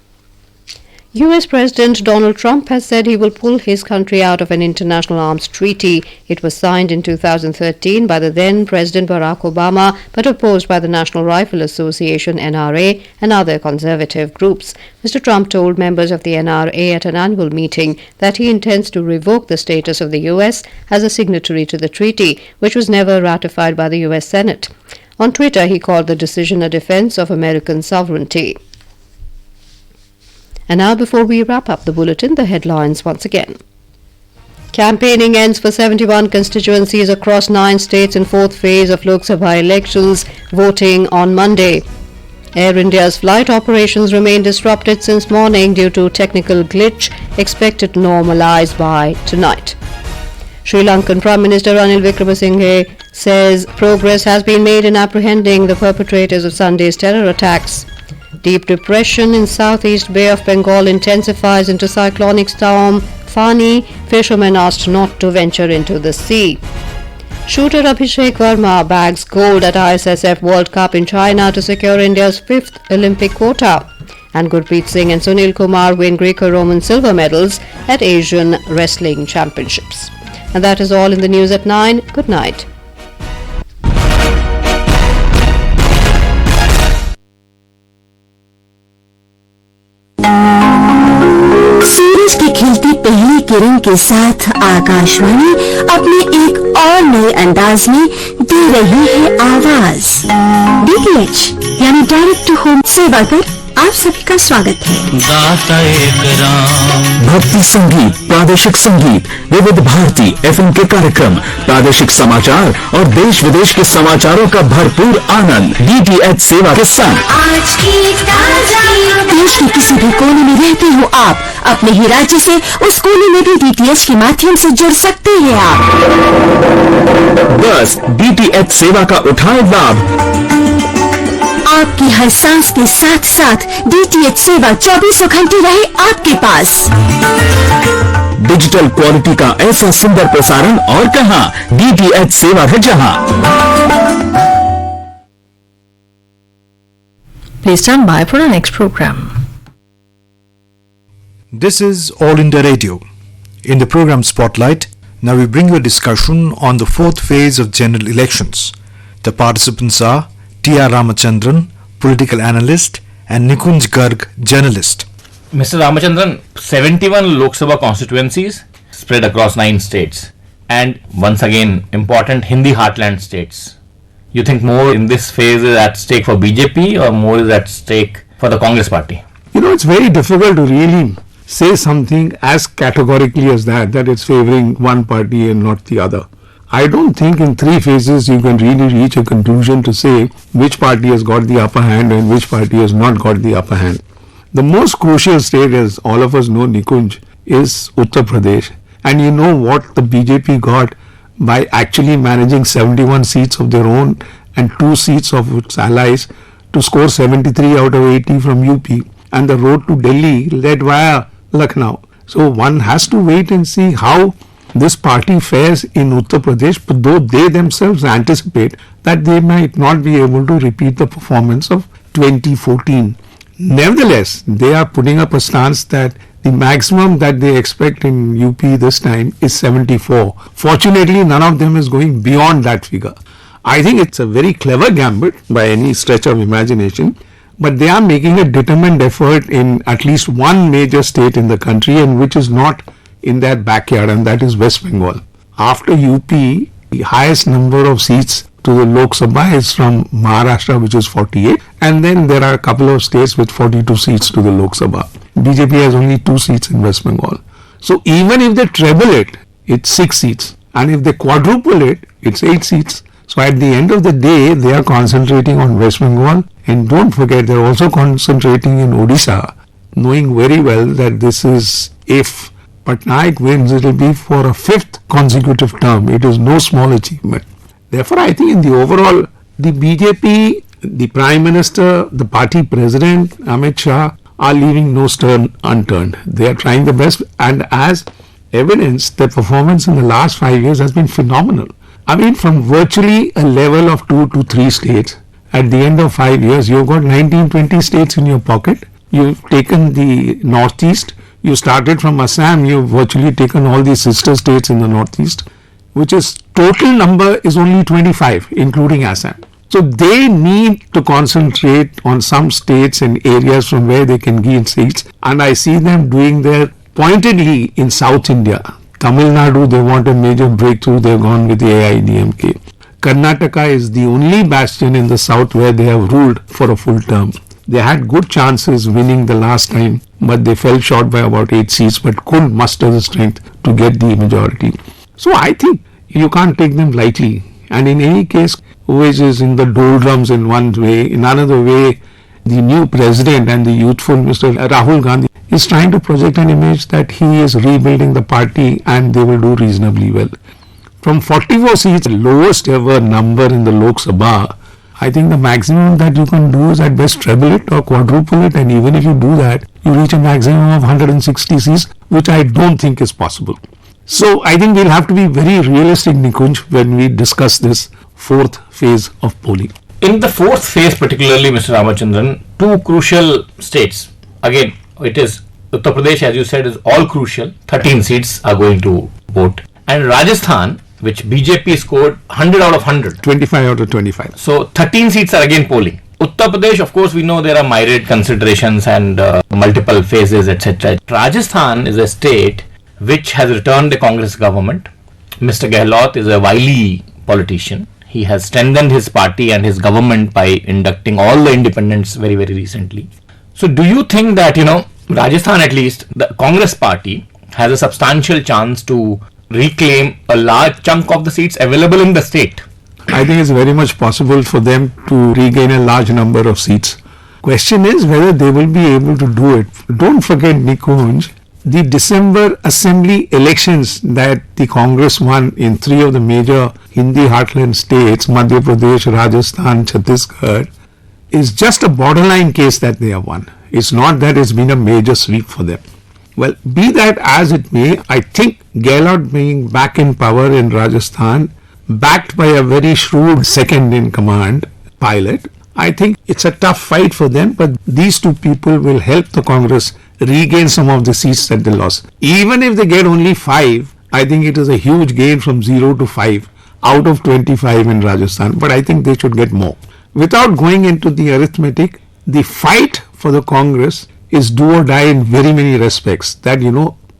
US President Donald Trump has said he will pull his country out of an international arms treaty. It was signed in 2013 by the then President Barack Obama, but opposed by the National Rifle Association (NRA) and other conservative groups. Mr. Trump told members of the NRA at an annual meeting that he intends to revoke the status of the US as a signatory to the treaty, which was never ratified by the US Senate. On Twitter, he called the decision a defense of American sovereignty. And now, before we wrap up the bulletin, the headlines once again. Campaigning ends for 71 constituencies across 9 states in 4th phase of Lok Sabha elections, voting on Monday. Air India's flight operations remain disrupted since morning due to technical glitch, expected to normalize by tonight. Sri Lankan Prime Minister Ranil Wickremesinghe says progress has been made in apprehending the perpetrators of Sunday's terror attacks. Deep depression in southeast Bay of Bengal intensifies into cyclonic storm Fani. Fishermen asked not to venture into the sea. Shooter Abhishek Verma bags gold at ISSF World Cup in China to secure India's 5th Olympic quota. And Gurpreet Singh and Sunil Kumar win Greco-Roman silver medals at Asian Wrestling Championships. And that is all in the news at 9. Good night. सूरज की खिलती पहली किरण के साथ आकाशवाणी अपने एक और नए अंदाज में दे रही है आवाज। DTH यानी डायरेक्ट टू होम सेवा पर आप सभी का स्वागत है। भक्ति संगीत, प्रादेशिक संगीत, विविध भारती FM के कार्यक्रम, प्रादेशिक समाचार और देश विदेश के समाचारों का भरपूर आनंद DTH सेवा के साथ। आज की ताजा देश के किसी भी कोने में रहते हो आप, अपने ही राज्य से उस कोने में भी DTH के माध्यम से जुड़ सकते हैं आप। बस DTH सेवा का उठाए लाभ। आपकी हर सांस के साथ साथ DTH सेवा 24 घंटे रहे आपके पास। डिजिटल क्वालिटी का ऐसा सुंदर प्रसारण और कहां, DTH सेवा है जहां। Please stand by for our next program. This is All India Radio. In the program Spotlight, now we bring you a discussion on the 4th phase of general elections. The participants are T.R. Ramachandran, political analyst, and Nikunj Garg, journalist. Mr. Ramachandran, 71 Lok Sabha constituencies spread across 9 states, and once again important Hindi heartland states. You think more in this phase is at stake for BJP or more is at stake for the Congress party? You know, it's very difficult to really say something as categorically as that it's favoring one party and not the other. I don't think in 3 phases you can really reach a conclusion to say which party has got the upper hand and which party has not got the upper hand. The most crucial state, as all of us know, Nikunj, is Uttar Pradesh. And you know what the BJP got by actually managing 71 seats of their own and 2 seats of its allies to score 73 out of 80 from UP, and the road to Delhi led via Lucknow. So one has to wait and see how this party fares in Uttar Pradesh, but though they themselves anticipate that they might not be able to repeat the performance of 2014. Nevertheless, they are putting up a stance that the maximum that they expect in UP this time is 74. Fortunately, none of them is going beyond that figure. I think it's a very clever gambit by any stretch of imagination, but they are making a determined effort in at least one major state in the country, and which is not in their backyard, and that is West Bengal. After UP, the highest number of seats to the Lok Sabha is from Maharashtra, which is 48, and then there are a couple of states with 42 seats to the Lok Sabha. BJP has only 2 seats in West Bengal. So even if they treble it, it's 6 seats, and if they quadruple it, it's 8 seats. So at the end of the day, they are concentrating on West Bengal, and don't forget they're also concentrating in Odisha, knowing very well that this is, if Patnaik wins, it will be for a 5th consecutive term. It is no small achievement. Therefore, I think in the overall, the BJP, the Prime Minister, the party President, Amit Shah, are leaving no stone unturned. They are trying the best, and as evidence, their performance in the last 5 years has been phenomenal. I mean, from virtually a level of 2 to 3 states, at the end of 5 years, you've got 19-20 states in your pocket. You've taken the Northeast. You started from Assam. You've virtually taken all the sister states in the Northeast, which is total number is only 25, including Assam. So they need to concentrate on some states and areas from where they can gain seats. And I see them doing their pointedly in South India. Tamil Nadu, they want a major breakthrough. They've gone with the AIDMK. Karnataka is the only bastion in the south where they have ruled for a full term. They had good chances winning the last time, but they fell short by about 8 seats, but couldn't muster the strength to get the majority. So I think you can't take them lightly. And in any case, which is in the doldrums in one way, in another way, the new president and the youthful Mr. Rahul Gandhi is trying to project an image that he is rebuilding the party and they will do reasonably well. From 44 seats, the lowest ever number in the Lok Sabha, I think the maximum that you can do is at best treble it or quadruple it, and even if you do that, you reach a maximum of 160 seats, which I don't think is possible. So I think we'll have to be very realistic, Nikunj, when we discuss this fourth phase of polling. In the fourth phase particularly, Mr. Ramachandran, two crucial states. Again, it is Uttar Pradesh, as you said, is all crucial. 13 seats are going to vote. And Rajasthan, which BJP scored 100 out of 100. 25 out of 25. So 13 seats are again polling. Uttar Pradesh, of course, we know there are myriad considerations and multiple phases, etc. Rajasthan is a state which has returned a Congress government. Mr. Gehlot is a wily politician. He has strengthened his party and his government by inducting all the independents very, very recently. So do you think that, Rajasthan at least, the Congress party has a substantial chance to reclaim a large chunk of the seats available in the state? I think it's very much possible for them to regain a large number of seats. Question is whether they will be able to do it. Don't forget, Nikunj, the December assembly elections that the Congress won in 3 of the major Hindi heartland states, Madhya Pradesh, Rajasthan, Chhattisgarh, is just a borderline case that they have won. It's not that it's been a major sweep for them. Well, be that as it may, I think Gehlot being back in power in Rajasthan, backed by a very shrewd second in command pilot, I think it's a tough fight for them, but these two people will help the Congress regain some of the seats that they lost. Even if they get only 5, I think it is a huge gain from 0 to 5 out of 25 in Rajasthan, but I think they should get more. Without going into the arithmetic, the fight for the Congress is do or die in very many respects, that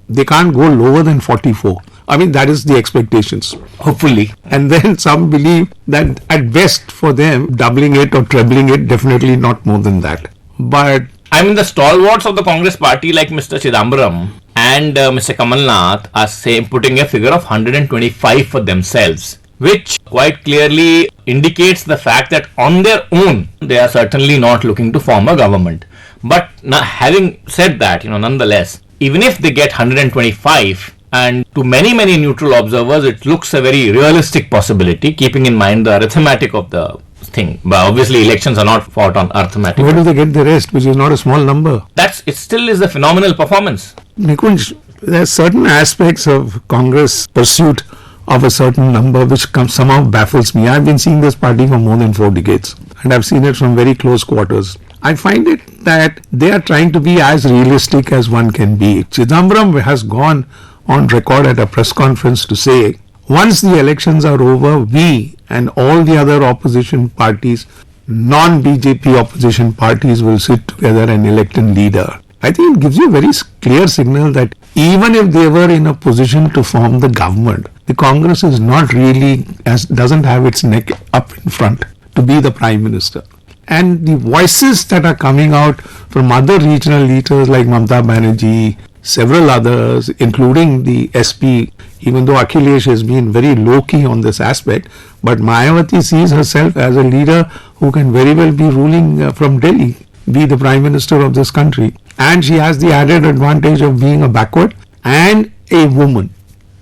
they can't go lower than 44. I mean, that is the expectations, hopefully. And then some believe that at best for them, doubling it or trebling it, definitely not more than that. But I mean, the stalwarts of the Congress party like Mr. Chidambaram and Mr. Kamal Nath are putting a figure of 125 for themselves, which quite clearly indicates the fact that on their own, they are certainly not looking to form a government. But now, having said that, nonetheless, even if they get 125, and to many neutral observers, it looks a very realistic possibility, keeping in mind the arithmetic of the thing. But obviously, elections are not fought on arithmetic. Where do they get the rest, which is not a small number? It still is a phenomenal performance. Nikunj, there are certain aspects of Congress pursuit of a certain number which somehow baffles me. I've been seeing this party for more than 4 decades, and I've seen it from very close quarters. I find it that they are trying to be as realistic as one can be. Chidambaram has gone on record at a press conference to say, once the elections are over, we and all the other opposition parties, non-BJP opposition parties, will sit together and elect a leader. I think it gives you a very clear signal that even if they were in a position to form the government, the Congress is not really, doesn't have its neck up in front to be the Prime Minister. And the voices that are coming out from other regional leaders like Mamata Banerjee, several others, including the SP, even though Akhilesh has been very low-key on this aspect, but Mayawati sees herself as a leader who can very well be ruling from Delhi, be the Prime Minister of this country. And she has the added advantage of being a backward and a woman.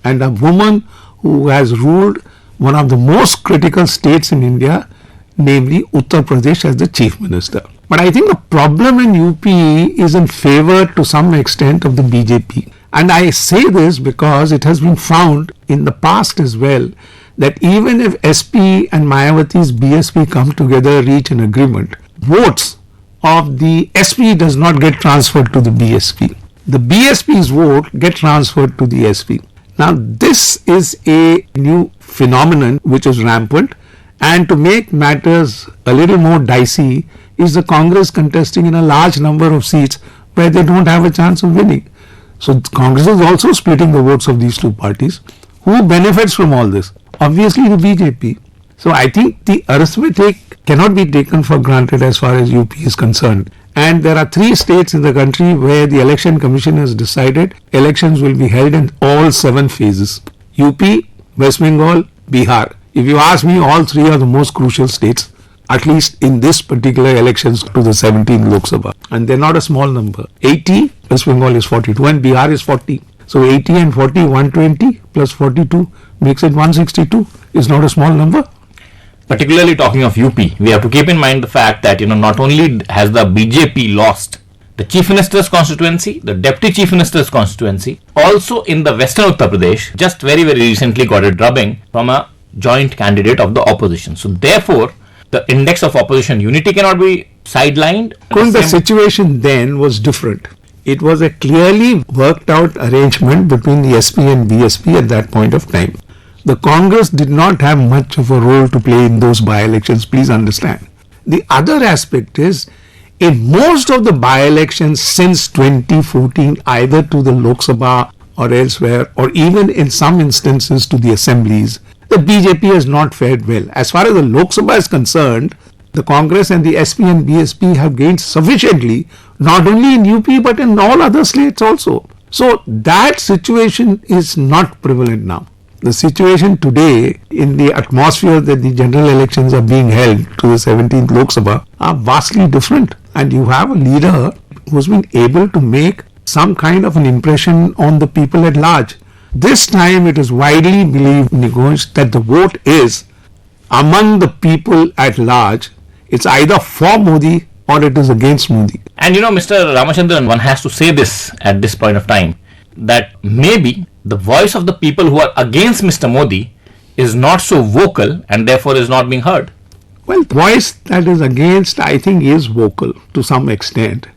And a woman who has ruled one of the most critical states in India, namely Uttar Pradesh, as the Chief Minister. But I think the problem in UP is in favor to some extent of the BJP. And I say this because it has been found in the past as well that even if SP and Mayawati's BSP come together, reach an agreement, votes of the SP does not get transferred to the BSP. The BSP's vote get transferred to the SP. Now this is a new phenomenon which is rampant, and to make matters a little more dicey is the Congress contesting in a large number of seats where they don't have a chance of winning. So Congress is also splitting the votes of these two parties. Who benefits from all this? Obviously the BJP. So I think the arithmetic cannot be taken for granted as far as UP is concerned. And there are 3 states in the country where the Election Commission has decided elections will be held in all 7 phases. UP, West Bengal, Bihar. If you ask me, all 3 are the most crucial states, at least in this particular elections to the 17th Lok Sabha. And they're not a small number. 80, West Bengal is 42 and Bihar is 40. So 80 and 40, 120 plus 42 makes it 162. Is not a small number. Particularly talking of UP, we have to keep in mind the fact that, not only has the BJP lost the Chief Minister's constituency, the Deputy Chief Minister's constituency, also in the Western Uttar Pradesh, just very, very recently got a drubbing from a joint candidate of the opposition. So therefore, the index of opposition unity cannot be sidelined. The situation then was different. It was a clearly worked out arrangement between the SP and BSP at that point of time. The Congress did not have much of a role to play in those by-elections, please understand. The other aspect is, in most of the by-elections since 2014, either to the Lok Sabha or elsewhere, or even in some instances to the assemblies, the BJP has not fared well. As far as the Lok Sabha is concerned, the Congress and the SP and BSP have gained sufficiently, not only in UP but in all other states also. So that situation is not prevalent now. The situation today, in the atmosphere that the general elections are being held to the 17th Lok Sabha, are vastly different. And you have a leader who's been able to make some kind of an impression on the people at large. This time it is widely believed, Nikunj, that the vote is among the people at large. It's either for Modi or it is against Modi. And Mr. Ramachandran, one has to say this at this point of time, that maybe the voice of the people who are against Mr. Modi is not so vocal and therefore is not being heard. Well, the voice that is against, I think, is vocal to some extent.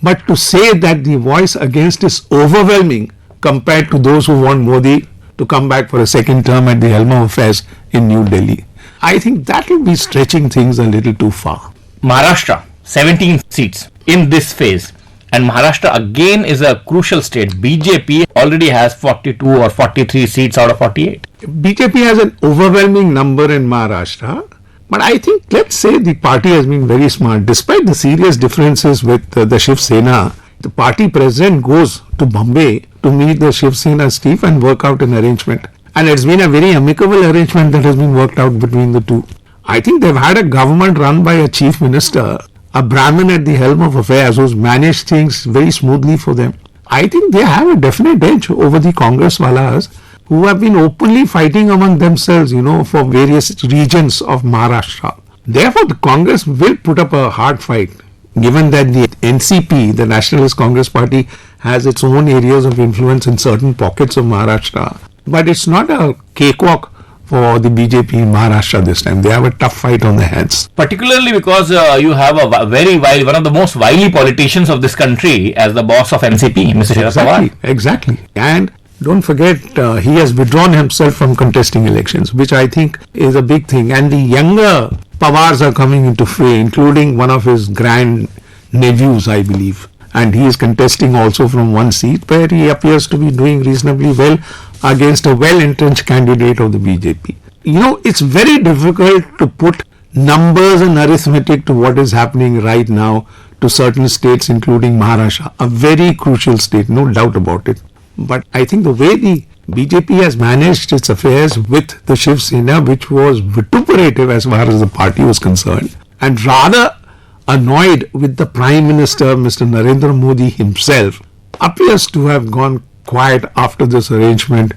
But to say that the voice against is overwhelming compared to those who want Modi to come back for a second term at the helm of affairs in New Delhi, I think that will be stretching things a little too far. Maharashtra, 17 seats in this phase. And Maharashtra again is a crucial state. BJP already has 42 or 43 seats out of 48. BJP has an overwhelming number in Maharashtra. But I think, let's say the party has been very smart. Despite the serious differences with the Shiv Sena, the party president goes to Bombay to meet the Shiv Sena chief and work out an arrangement. And it's been a very amicable arrangement that has been worked out between the two. I think they've had a government run by a chief minister, a Brahmin at the helm of affairs, who's managed things very smoothly for them. I think they have a definite edge over the Congress walas, who have been openly fighting among themselves, for various regions of Maharashtra. Therefore, the Congress will put up a hard fight, given that the NCP, the Nationalist Congress Party, has its own areas of influence in certain pockets of Maharashtra. But it's not a cakewalk for the BJP in Maharashtra this time. They have a tough fight on their hands. Particularly because you have one of the most wily politicians of this country as the boss of NCP, Mr. Sharad Pawar. Exactly. And don't forget, he has withdrawn himself from contesting elections, which I think is a big thing. And the younger Pawars are coming into fray, including one of his grand nephews, I believe. And he is contesting also from one seat where he appears to be doing reasonably well against a well-entrenched candidate of the BJP. It's very difficult to put numbers and arithmetic to what is happening right now to certain states, including Maharashtra, a very crucial state, no doubt about it. But I think the way the BJP has managed its affairs with the Shiv Sena, which was vituperative as far as the party was concerned, and rather annoyed with the Prime Minister, Mr. Narendra Modi himself, appears to have gone quiet after this arrangement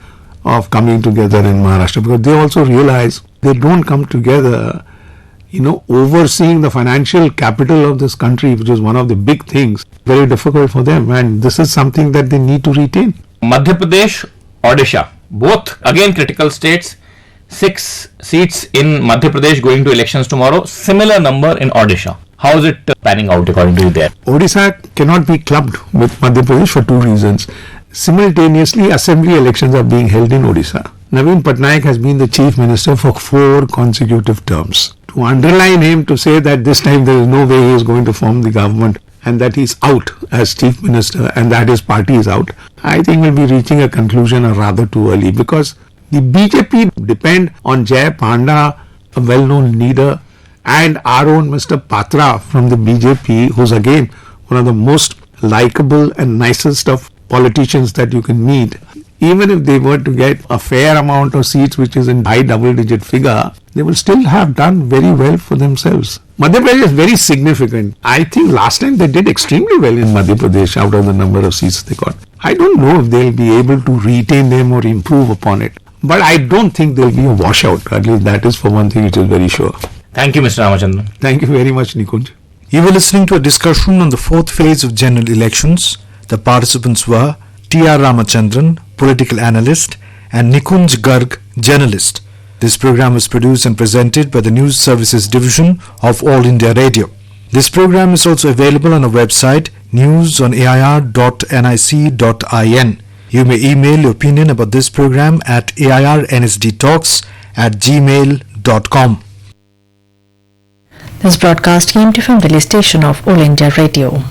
of coming together in Maharashtra, because they also realize they don't come together, overseeing the financial capital of this country, which is one of the big things, very difficult for them, and this is something that they need to retain. Madhya Pradesh, Odisha, both again critical states. 6 seats in Madhya Pradesh going to elections tomorrow, similar number in Odisha. How is it panning out according to you there? Odisha cannot be clubbed with Madhya Pradesh for 2 reasons. Simultaneously, assembly elections are being held in Odisha. Naveen Patnaik has been the chief minister for 4 consecutive terms. To underline him, to say that this time there is no way he is going to form the government and that he is out as chief minister and that his party is out, I think we'll be reaching a conclusion rather too early, because the BJP depend on Jay Panda, a well-known leader, and our own Mr. Patra from the BJP, who's again one of the most likable and nicest of politicians that you can meet. Even if they were to get a fair amount of seats, which is in high double-digit figure, they will still have done very well for themselves. Madhya Pradesh is very significant. I think last time they did extremely well in Madhya Pradesh out of the number of seats they got. I don't know if they'll be able to retain them or improve upon it. But I don't think there'll be a washout. At least that is for one thing which is very sure. Thank you, Mr. Ramachandran. Thank you very much, Nikunj. You were listening to a discussion on the fourth phase of general elections. The participants were T.R. Ramachandran, political analyst, and Nikunj Garg, journalist. This program was produced and presented by the News Services Division of All India Radio. This program is also available on our website newsonair.nic.in. You may email your opinion about this program at airnsdtalks@gmail.com. This broadcast came to you from the station of All India Radio.